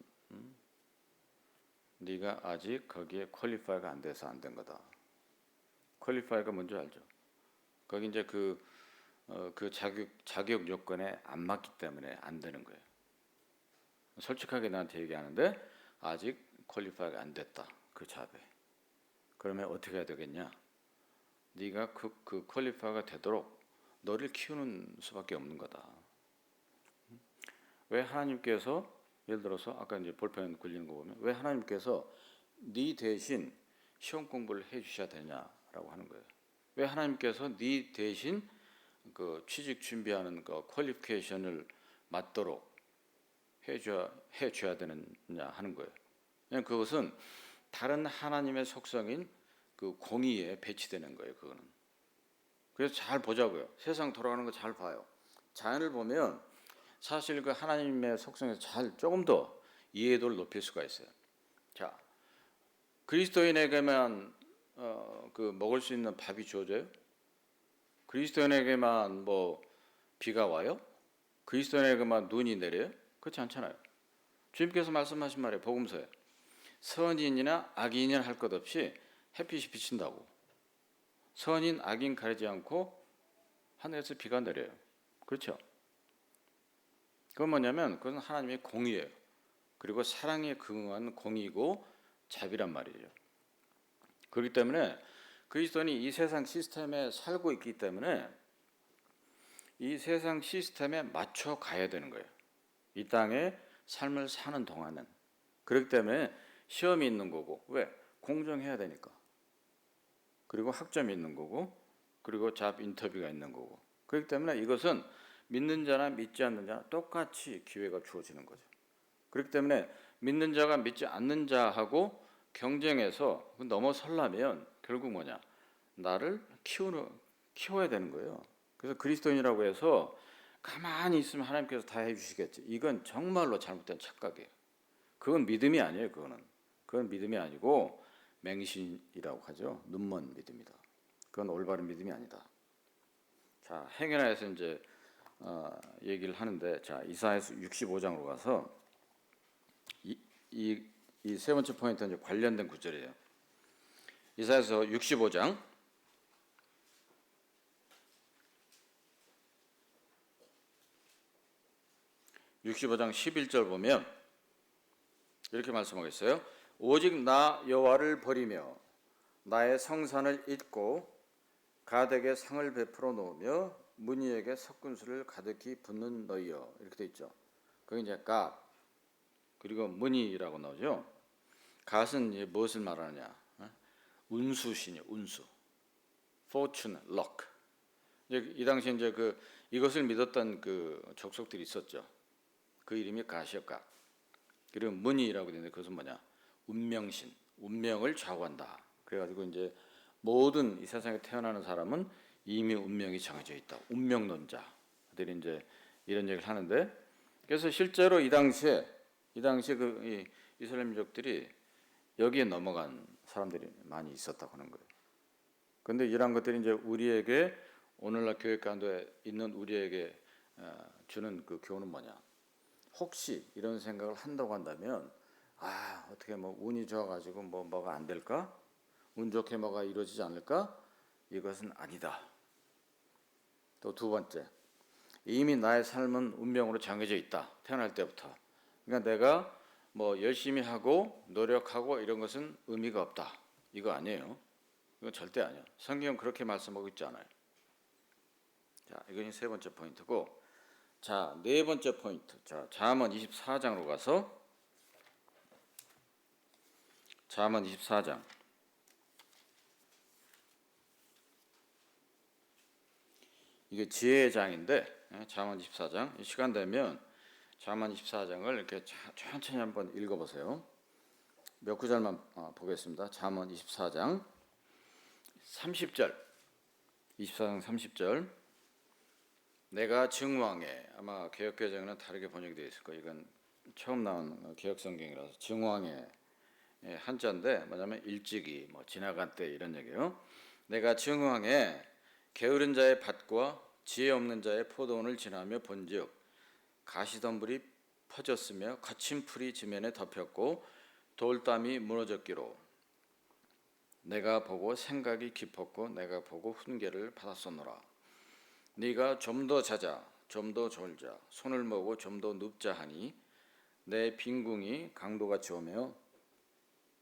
네가 아직 거기에 퀄리파이가 안 돼서 안 된 거다. 퀄리파이가 뭔지 알죠? 거기 이제 그 자격 요건에 안 맞기 때문에 안 되는 거예요. 솔직하게 나한테 얘기하는데 아직 퀄리파이가 안 됐다. 그 잡에. 그러면 어떻게 해야 되겠냐? 네가 그 퀄리파이가 되도록 너를 키우는 수밖에 없는 거다. 왜 하나님께서 예를 들어서 아까 이제 볼펜 굴리는 거 보면 왜 하나님께서 네 대신 시험 공부를 해 주셔야 되냐라고 하는 거예요. 왜 하나님께서 네 대신 그 취직 준비하는 그 퀄리피케이션을 맞도록 해줘야 되느냐 하는 거예요. 그냥 그것은 다른 하나님의 속성인 그 공의에 배치되는 거예요. 그거는. 그래서 잘 보자고요. 세상 돌아가는 거 잘 봐요. 자연을 보면 사실 그 하나님의 속성에서 잘 조금 더 이해도를 높일 수가 있어요. 자, 그리스도인에게만 그 먹을 수 있는 밥이 주어져요? 그리스도인에게만 뭐 비가 와요? 그리스도인에게만 눈이 내려요? 그렇지 않잖아요. 주님께서 말씀하신 말이에요. 복음서에 선인이나 악인이나 할 것 없이 햇빛이 비친다고. 선인 악인 가리지 않고 하늘에서 비가 내려요. 그렇죠? 그건 뭐냐면 그건 하나님의 공의예요. 그리고 사랑에 근거한 공의고 자비란 말이에요. 그렇기 때문에 그리스도인이 이 세상 시스템에 살고 있기 때문에 이 세상 시스템에 맞춰 가야 되는 거예요. 이 땅에 삶을 사는 동안은. 그렇기 때문에 시험이 있는 거고 왜? 공정해야 되니까. 그리고 학점이 있는 거고 그리고 잡 인터뷰가 있는 거고 그렇기 때문에 이것은 믿는 자나 믿지 않는 자나 똑같이 기회가 주어지는 거죠. 그렇기 때문에 믿는 자가 믿지 않는 자하고 경쟁해서 넘어서려면 결국 뭐냐? 나를 키워야 되는 거예요. 그래서 그리스도인이라고 해서 가만히 있으면 하나님께서 다 해주시겠지. 이건 정말로 잘못된 착각이에요. 그건 믿음이 아니에요. 그건 믿음이 아니고 맹신이라고 하죠. 눈먼 믿음이다. 그건 올바른 믿음이 아니다. 자, 행여나에서 이제 얘기를 하는데 자 이사야서 65장으로 가서 이 세 번째 포인트는 이제 관련된 구절이에요. 이사야서 65장 11절 보면 이렇게 말씀하고 있어요. 오직 나 여호와를 버리며 나의 성산을 잊고 가덱에 상을 베풀어 놓으며 문희에게 석군수를 가득히 붓는 너희여 이렇게 돼 있죠. 그게 이제 갓 그리고 문희라고 나오죠. 갓은 이제 무엇을 말하느냐? 운수신이요, 운수. fortune, luck. 이제 이 당시에 이제 이것을 믿었던 그 족속들이 있었죠. 그 이름이 갓이요, 갓. 그리고 문희라고 되는데 그것은 뭐냐? 운명신, 운명을 좌우한다. 그래가지고 이제 모든 이 세상에 태어나는 사람은 이미 운명이 정해져 있다. 운명론자들이 이제 이런 얘기를 하는데 그래서 실제로 이 당시에 이 이스라엘 민족들이 여기에 넘어간 사람들이 많이 있었다고 하는 거예요. 그런데 이러한 것들이 이제 우리에게 오늘날 교회 가운데 있는 우리에게 주는 그 교훈은 뭐냐? 혹시 이런 생각을 한다고 한다면 어떻게 뭐 운이 좋아가지고 뭐가 안 될까? 운 좋게 뭐가 이루어지지 않을까? 이것은 아니다. 또 두 번째, 이미 나의 삶은 운명으로 정해져 있다. 태어날 때부터. 그러니까 내가 뭐 열심히 하고 노력하고 이런 것은 의미가 없다. 이거 아니에요. 이건 절대 아니에요. 성경은 그렇게 말씀하고 있지 않아요. 자, 이것이 세 번째 포인트고, 자, 네 번째 포인트. 자, 잠언 24장으로 가서 잠언 24장. 이게 지혜의 장인데 잠언 24장. 시간 되면 잠언 24장을 이렇게 천천히 한번 읽어보세요. 몇 구절만 보겠습니다. 잠언 24장 30절. 24장 30절. 내가 증왕해. 아마 개역개정은 다르게 번역이 되어 있을 거예요. 이건 처음 나온 개역성경이라서 증왕해 한자인데 뭐냐면 일찍이 뭐 지나간 때 이런 얘기예요. 내가 증왕해 게으른 자의 밭과 지혜 없는 자의 포도원을 지나며 본즉 가시덤불이 퍼졌으며 거친 풀이 지면에 덮였고 돌담이 무너졌기로 내가 보고 생각이 깊었고 내가 보고 훈계를 받았었노라. 네가 좀 더 자자 좀 더 졸자 손을 모으고 좀 더 눕자 하니 내 빈궁이 강도같이 오며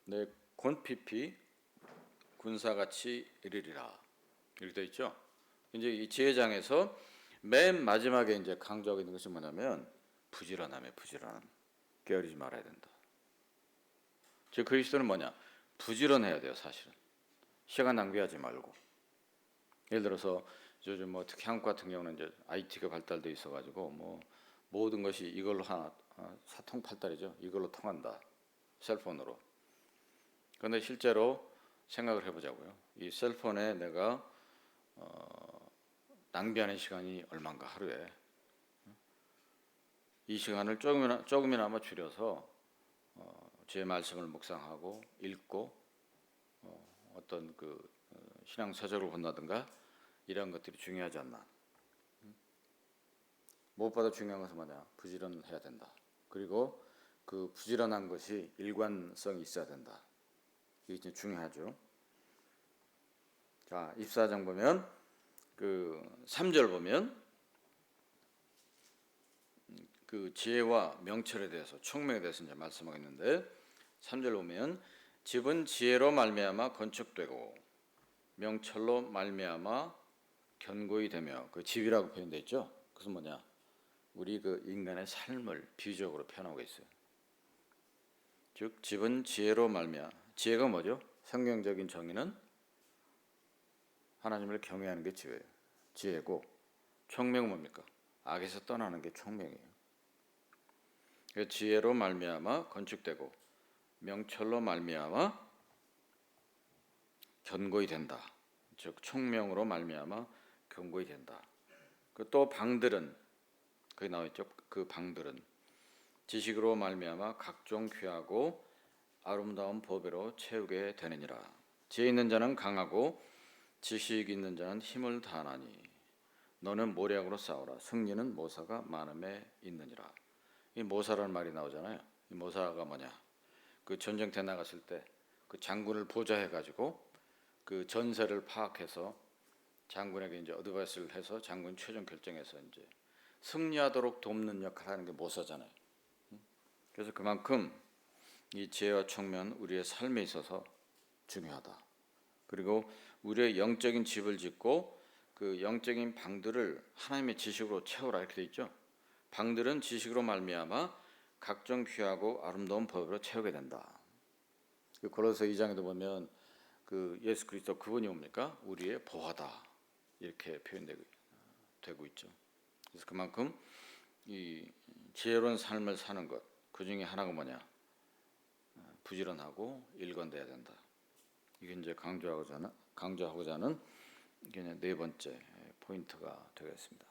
내 곤핍이 군사같이 이르리라. 이렇게 되어 있죠. 이제 이 지혜장에서 맨 마지막에 이제 강조하고 있는 것이 뭐냐면 부지런함에 부지런함. 게으르지 말아야 된다. 즉 그리스도는 뭐냐? 부지런해야 돼요, 사실은. 시간 낭비하지 말고. 예를 들어서 요즘 뭐 특히 한국 같은 경우는 이제 IT가 발달돼 있어가지고 뭐 모든 것이 이걸로 하나 사통팔달이죠. 이걸로 통한다. 셀폰으로. 그런데 실제로 생각을 해보자고요. 이 셀폰에 내가 낭비하는 시간이 얼마인가 하루에. 이 시간을 조금이나마 줄여서 제 말씀을 묵상하고 읽고 어떤 그 신앙 서적을 본다든가 이런 것들이 중요하지 않나. 무엇보다 중요한 것은 뭐냐? 부지런해야 된다. 그리고 그 부지런한 것이 일관성이 있어야 된다. 이게 중요하죠. 자, 24장 보면 그 3절 보면 그 지혜와 명철에 대해서 총명에 대해서 이제 말씀하고 있는데 3절 보면 집은 지혜로 말미암아 건축되고 명철로 말미암아 견고히 되며 그 집이라고 표현되어 있죠. 그것은 뭐냐? 우리 그 인간의 삶을 비유적으로 표현하고 있어요. 즉 집은 지혜로 말미암아 지혜가 뭐죠? 성경적인 정의는 하나님을 경외하는 게 지혜예요. 지혜고 총명은 뭡니까? 악에서 떠나는 게 총명이에요. 지혜로 말미암아 건축되고 명철로 말미암아 견고히 된다. 즉 총명으로 말미암아 견고히 된다. 그 또 방들은 거기 나와 있죠. 그 방들은 지식으로 말미암아 각종 귀하고 아름다운 보배로 채우게 되느니라. 지혜 있는 자는 강하고 지식 있는 자는 힘을 다하나니 너는 모략으로 싸우라. 승리는 모사가 많음에 있느니라. 이 모사라는 말이 나오잖아요. 이 모사가 뭐냐? 그 전쟁터에 나갔을 때 그 장군을 보좌해 가지고 그 전세를 파악해서 장군에게 이제 어드바이스를 해서 장군 최종 결정해서 이제 승리하도록 돕는 역할을 하는 게 모사잖아요. 그래서 그만큼 이 지혜와 총명은 우리의 삶에 있어서 중요하다. 그리고 우리의 영적인 집을 짓고 그 영적인 방들을 하나님의 지식으로 채우라 이렇게 돼 있죠. 방들은 지식으로 말미암아 각종 귀하고 아름다운 법으로 채우게 된다. 그 고로새 2장에도 보면 그 예수 그리스도 그분이 뭡니까? 우리의 보화다 이렇게 표현되고 있죠. 그래서 그만큼 이 지혜로운 삶을 사는 것 그 중에 하나가 뭐냐? 부지런하고 일관돼야 된다. 이게 이제 강조하고자 하는 이게 네 번째 포인트가 되겠습니다.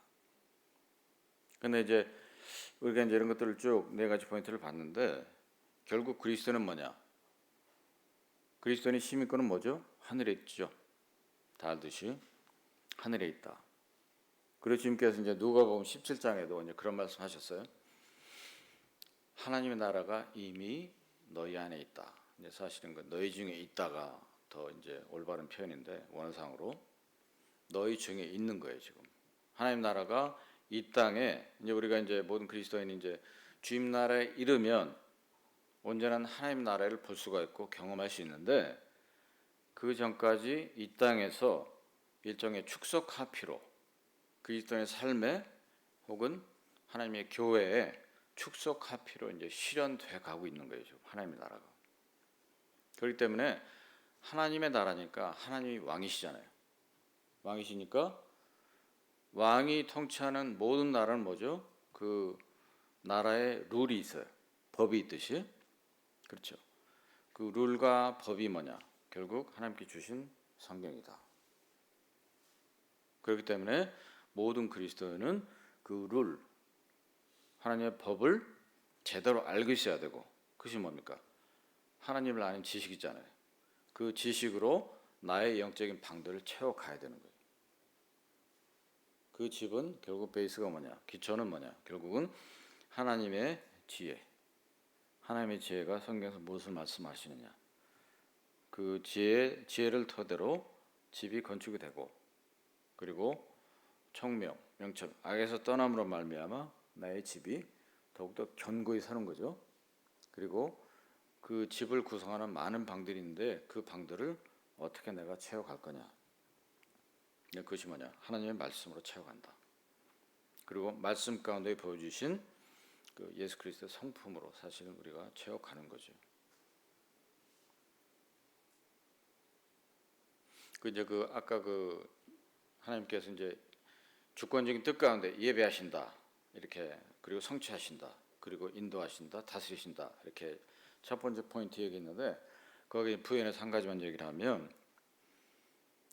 근데 이제 우리가 이제 이런 것들을 쭉 네 가지 포인트를 봤는데 결국 그리스도는 뭐냐? 그리스도의 시민권은 뭐죠? 하늘에 있죠. 다 알듯이 하늘에 있다. 그리고 주님께서 이제 누가복음 17장에도 이제 그런 말씀하셨어요. 하나님의 나라가 이미 너희 안에 있다. 이제 사실은 그 너희 중에 있다가 더 이제 올바른 표현인데 원어상으로 너희 중에 있는 거예요 지금. 하나님 나라가 이 땅에 이제 우리가 이제 모든 그리스도인이 이제 주님 나라에 이르면 온전한 하나님 나라를 볼 수가 있고 경험할 수 있는데 그 전까지 이 땅에서 일종의 축적 하피로 그리스도의 삶에 혹은 하나님의 교회에 축적 하피로 이제 실현돼 가고 있는 거예요 지금 하나님의 나라가. 그렇기 때문에 하나님의 나라니까 하나님이 왕이시잖아요. 왕이시니까 왕이 통치하는 모든 나라는 뭐죠? 그 나라에 룰이 있어요. 법이 있듯이. 그렇죠. 그 룰과 법이 뭐냐? 결국 하나님께 주신 성경이다. 그렇기 때문에 모든 그리스도인은 그 룰, 하나님의 법을 제대로 알고 있어야 되고 그것이 뭡니까? 하나님을 아는 지식이잖아요. 그 지식으로 나의 영적인 방들을 채워가야 되는 거예요. 그 집은 결국 베이스가 뭐냐? 기초는 뭐냐? 결국은 하나님의 지혜, 하나님의 지혜가 성경에서 무엇을 말씀하시느냐. 그 지혜를 토대로 집이 건축이 되고, 그리고 청명, 명철, 악에서 떠남으로 말미암아 나의 집이 더욱더 견고히 사는 거죠. 그리고 그 집을 구성하는 많은 방들이 있는데 그 방들을 어떻게 내가 채워갈 거냐. 그것이 뭐냐? 하나님의 말씀으로 채워간다. 그리고 말씀 가운데 보여주신 그 예수 그리스도의 성품으로 사실은 우리가 채워가는 거죠. 아까 하나님께서 이제 주권적인 뜻 가운데 예배하신다 이렇게, 그리고 성취하신다, 그리고 인도하신다, 다스리신다, 이렇게 첫 번째 포인트 얘기했는데, 거기 부연해서 한 가지만 얘기를 하면,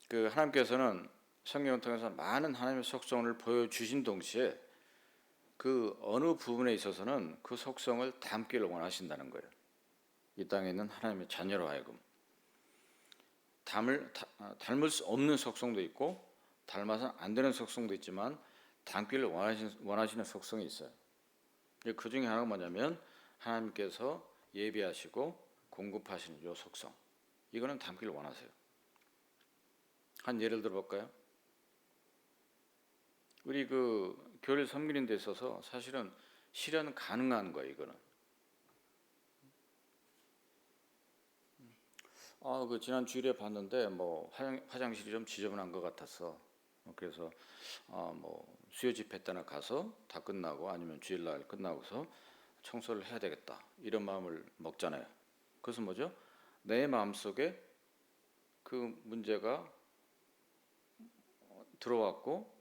그 하나님께서는 성경을 통해서 많은 하나님의 속성을 보여주신 동시에 그 어느 부분에 있어서는 그 속성을 담기를 원하신다는 거예요. 이 땅에 있는 하나님의 자녀로 하여금 닮을 수 없는 속성도 있고 닮아서 안 되는 속성도 있지만 담기를 원하시는 속성이 있어요. 그 중에 하나가 뭐냐면 하나님께서 예비하시고 공급하시는 이 속성, 이거는 담기를 원하세요. 한 예를 들어볼까요? 우리 그 교회를 섬기는 데 있어서 사실은 실현 가능한 거예요. 이거는 그 지난 주일에 봤는데 뭐 화장실이 좀 지저분한 것 같았어. 그래서 뭐 수요 집회 때나 가서 다 끝나고 아니면 주일날 끝나고서 청소를 해야 되겠다, 이런 마음을 먹잖아요. 그것은 뭐죠? 내 마음속에 그 문제가 들어왔고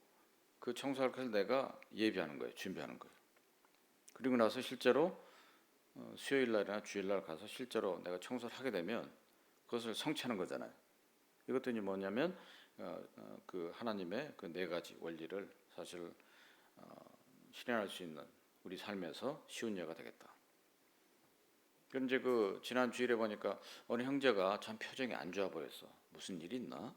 그 청소할 것을 내가 예비하는 거예요. 준비하는 거예요. 그리고 나서 실제로 수요일날이나 주일날 가서 실제로 내가 청소를 하게 되면 그것을 성취하는 거잖아요. 이것도 이제 뭐냐면 그 하나님의 그 네 가지 원리를 사실 실현할 수 있는 우리 삶에서 쉬운 예가 되겠다. 그럼 이제 그 지난 주일에 보니까 어느 형제가 참 표정이 안 좋아 보였어. 무슨 일이 있나?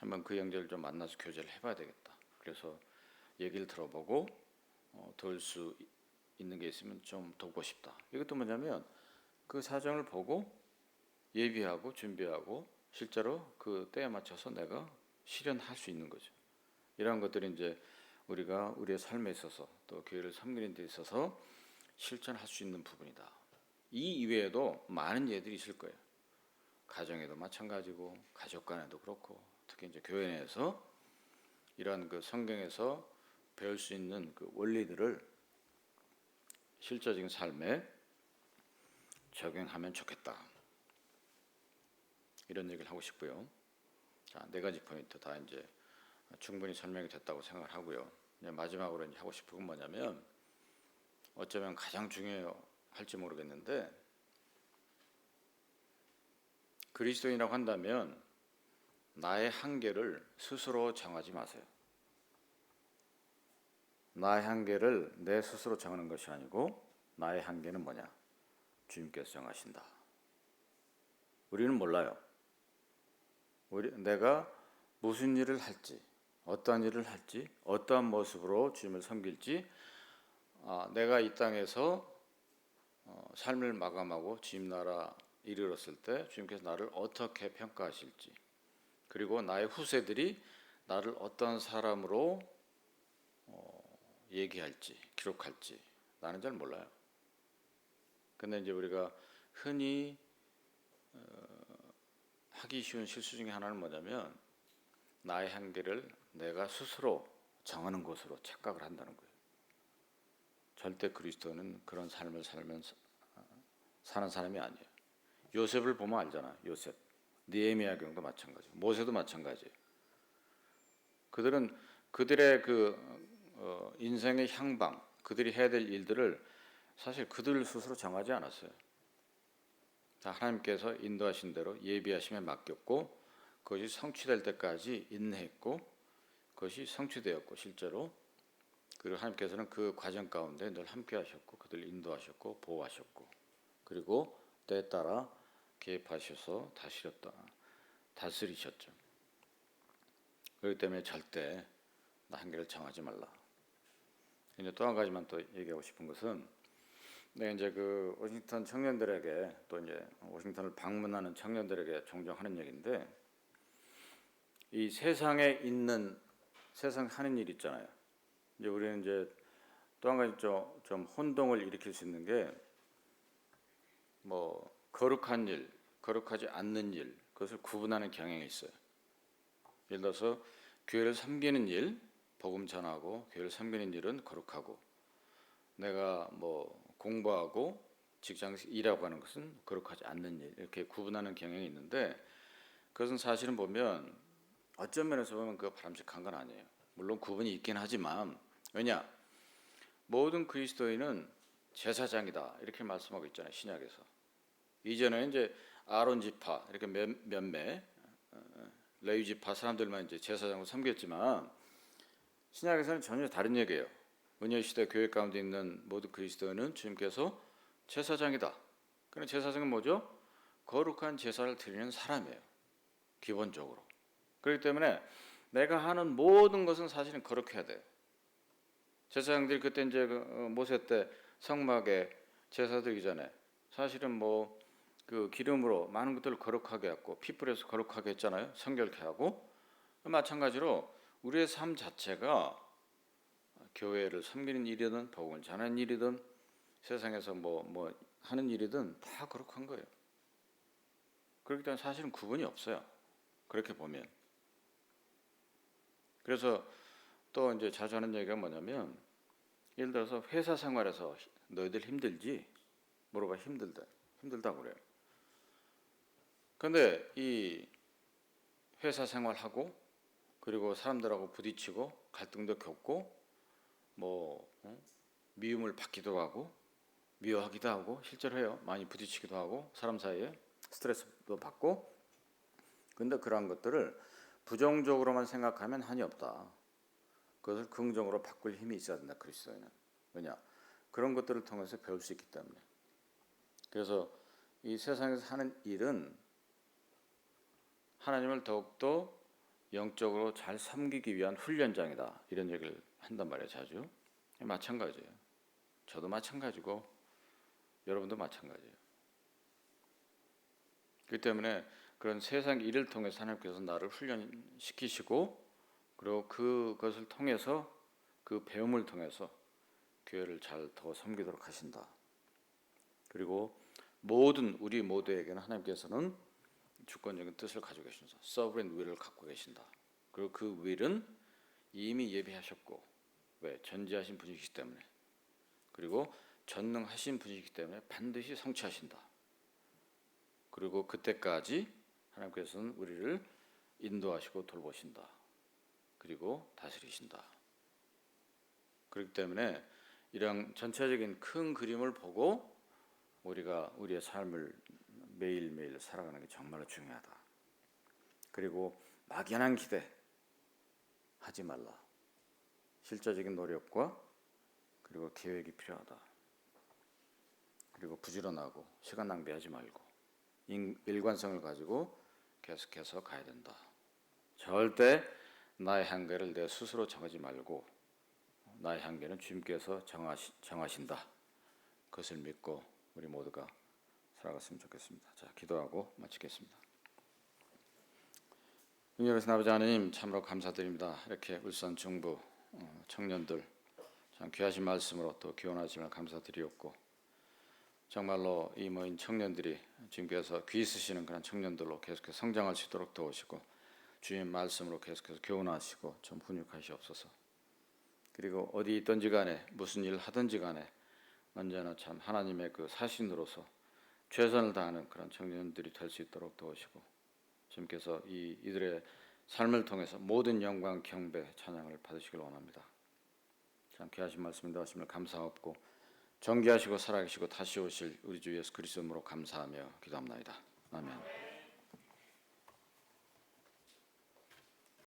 한번 그 형제를 좀 만나서 교제를 해봐야 되겠다. 그래서 얘기를 들어보고 도울 수 있는 게 있으면 좀 돕고 싶다. 이것도 뭐냐면 그 사정을 보고 예비하고 준비하고 실제로 그 때에 맞춰서 내가 실현할 수 있는 거죠. 이러한 것들이 이제 우리가 우리의 삶에 있어서 또 교회를 섬기는 데 있어서 실천할 수 있는 부분이다. 이 이외에도 많은 예들이 있을 거예요. 가정에도 마찬가지고 가족 간에도 그렇고 특히 이제 교회 내에서 이러한 그 성경에서 배울 수 있는 그 원리들을 실제적인 삶에 적용하면 좋겠다. 이런 얘기를 하고 싶고요. 자, 네 가지 포인트 다 이제 충분히 설명이 됐다고 생각을 하고요. 이제 마지막으로 이제 하고 싶은 건 뭐냐면, 어쩌면 가장 중요할지 모르겠는데, 그리스도인이라고 한다면 나의 한계를 스스로 정하지 마세요. 나의 한계를 내 스스로 정하는 것이 아니고 나의 한계는 뭐냐? 주님께서 정하신다. 우리는 몰라요. 내가 무슨 일을 할지, 어떠한 일을 할지, 어떠한 모습으로 주님을 섬길지, 내가 이 땅에서 삶을 마감하고 주님 나라 이르렀을 때 주님께서 나를 어떻게 평가하실지, 그리고 나의 후세들이 나를 어떤 사람으로 얘기할지, 기록할지 나는 잘 몰라요. 근데 이제 우리가 흔히 하기 쉬운 실수 중에 하나는 뭐냐면 나의 한계를 내가 스스로 정하는 것으로 착각을 한다는 거예요. 절대 그리스도는 그런 삶을 사는 사람이 아니에요. 요셉을 보면 알잖아. 요셉, 느헤미야 경도 마찬가지, 모세도 마찬가지예요. 그들은 그들의 인생의 향방, 그들이 해야 될 일들을 사실 그들 스스로 정하지 않았어요. 다 하나님께서 인도하신 대로 예비하심에 맡겼고 그것이 성취될 때까지 인내했고 그것이 성취되었고 실제로, 그리고 하나님께서는 그 과정 가운데 늘 함께 하셨고 그들을 인도하셨고 보호하셨고 그리고 때에 따라 개입하셔서 다스리셨죠. 그렇기 때문에 절대 나 한계를 정하지 말라. 이제 또 한 가지만 또 얘기하고 싶은 것은 네, 이제 그 워싱턴 청년들에게 또 이제 워싱턴을 방문하는 청년들에게 종종 하는 얘기인데 이 세상에 있는 세상 하는 일 있잖아요. 이제 우리는 이제 또 한 가지 좀 혼동을 일으킬 수 있는 게 뭐 거룩한 일, 거룩하지 않는 일 그것을 구분하는 경향이 있어요. 예를 들어서 교회를 섬기는 일, 복음 전하고 교회를 섬기는 일은 거룩하고 내가 뭐 공부하고 직장에서 일하고 하는 것은 거룩하지 않는 일 이렇게 구분하는 경향이 있는데 그것은 사실은 보면 어떤 면에서 보면 그거 바람직한 건 아니에요. 물론 구분이 있긴 하지만 왜냐 모든 그리스도인은 제사장이다 이렇게 말씀하고 있잖아요 신약에서. 이전에는 이제 아론 지파 이렇게 몇몇 레위 지파 사람들만 이제 제사장으로 섬겼지만 신약에서는 전혀 다른 얘기예요. 은혜 시대 교회 가운데 있는 모든 그리스도인은 주님께서 제사장이다. 그럼 제사장은 뭐죠? 거룩한 제사를 드리는 사람이에요. 기본적으로. 그렇기 때문에 내가 하는 모든 것은 사실은 거룩해야 돼요. 제사장들이 그때 이제 모세 때 성막에 제사 드리기 전에 사실은 뭐 그 기름으로 많은 것들을 거룩하게 했고 피 뿌려서 거룩하게 했잖아요. 성결케 하고 마찬가지로 우리의 삶 자체가 교회를 섬기는 일이든 복음을 전하는 일이든 세상에서 뭐 하는 일이든 다 거룩한 거예요. 그렇기 때문에 사실은 구분이 없어요. 그렇게 보면. 그래서 또 이제 자주 하는 얘기가 뭐냐면 예를 들어서 회사 생활에서 너희들 힘들지? 물어봐 힘들다고 그래요. 근데 이 회사 생활하고 그리고 사람들하고 부딪히고 갈등도 겪고 뭐 미움을 받기도 하고 미워하기도 하고 실제로 해요. 많이 부딪히기도 하고 사람 사이에 스트레스도 받고 근데 그러한 것들을 부정적으로만 생각하면 한이 없다. 그것을 긍정으로 바꿀 힘이 있어야 된다. 그리스도인은. 왜냐? 그런 것들을 통해서 배울 수 있기 때문에. 그래서 이 세상에서 하는 일은 하나님을 더욱더 영적으로 잘 섬기기 위한 훈련장이다. 이런 얘기를 한단 말이에요. 자주. 마찬가지예요. 저도 마찬가지고 여러분도 마찬가지예요. 그렇기 때문에 그런 세상 일을 통해서 하나님께서 나를 훈련시키시고 그리고 그것을 통해서 그 배움을 통해서 교회를 잘 더 섬기도록 하신다. 그리고 모든 우리 모두에게는 하나님께서는 주권적인 뜻을 가지고 계신다. sovereign will을 갖고 계신다. 그리고 그 will은 이미 예비하셨고 왜? 전지하신 분이시기 때문에 그리고 전능하신 분이시기 때문에 반드시 성취하신다. 그리고 그때까지 하나님께서는 우리를 인도하시고 돌보신다. 그리고 다스리신다. 그렇기 때문에 이런 전체적인 큰 그림을 보고 우리가 우리의 삶을 매일매일 살아가는 게 정말로 중요하다. 그리고 막연한 기대 하지 말라. 실제적인 노력과 그리고 계획이 필요하다. 그리고 부지런하고 시간 낭비하지 말고 일관성을 가지고 계속해서 가야 된다. 절대 나의 한계를 내 스스로 정하지 말고 나의 한계는 주님께서 정하신다. 그것을 믿고 우리 모두가 살아갔으면 좋겠습니다. 자, 기도하고 마치겠습니다. 은혜로우신 아버지 하나님 참으로 감사드립니다. 이렇게 울산 중부 청년들 참 귀하신 말씀으로 또 교훈하심을 감사드리옵고 정말로 이 모인 청년들이 주님께서 귀 쓰시는 그런 청년들로 계속해서 성장할 수 있도록 도우시고 주님 말씀으로 계속해서 교훈하시고 좀 훈육하시옵소서. 그리고 어디 있든지 간에 무슨 일을 하든지 간에 언제나 참 하나님의 그 사신으로서 최선을 다하는 그런 청년들이 될 수 있도록 도우시고 주님께서 이들의 삶을 통해서 모든 영광, 경배, 찬양을 받으시길 원합니다. 참 귀하신 말씀 인도하심을 감사하옵고 정귀하시고 살아계시고 다시 오실 우리 주 예수 그리스도로 감사하며 기도합나이다. 아멘.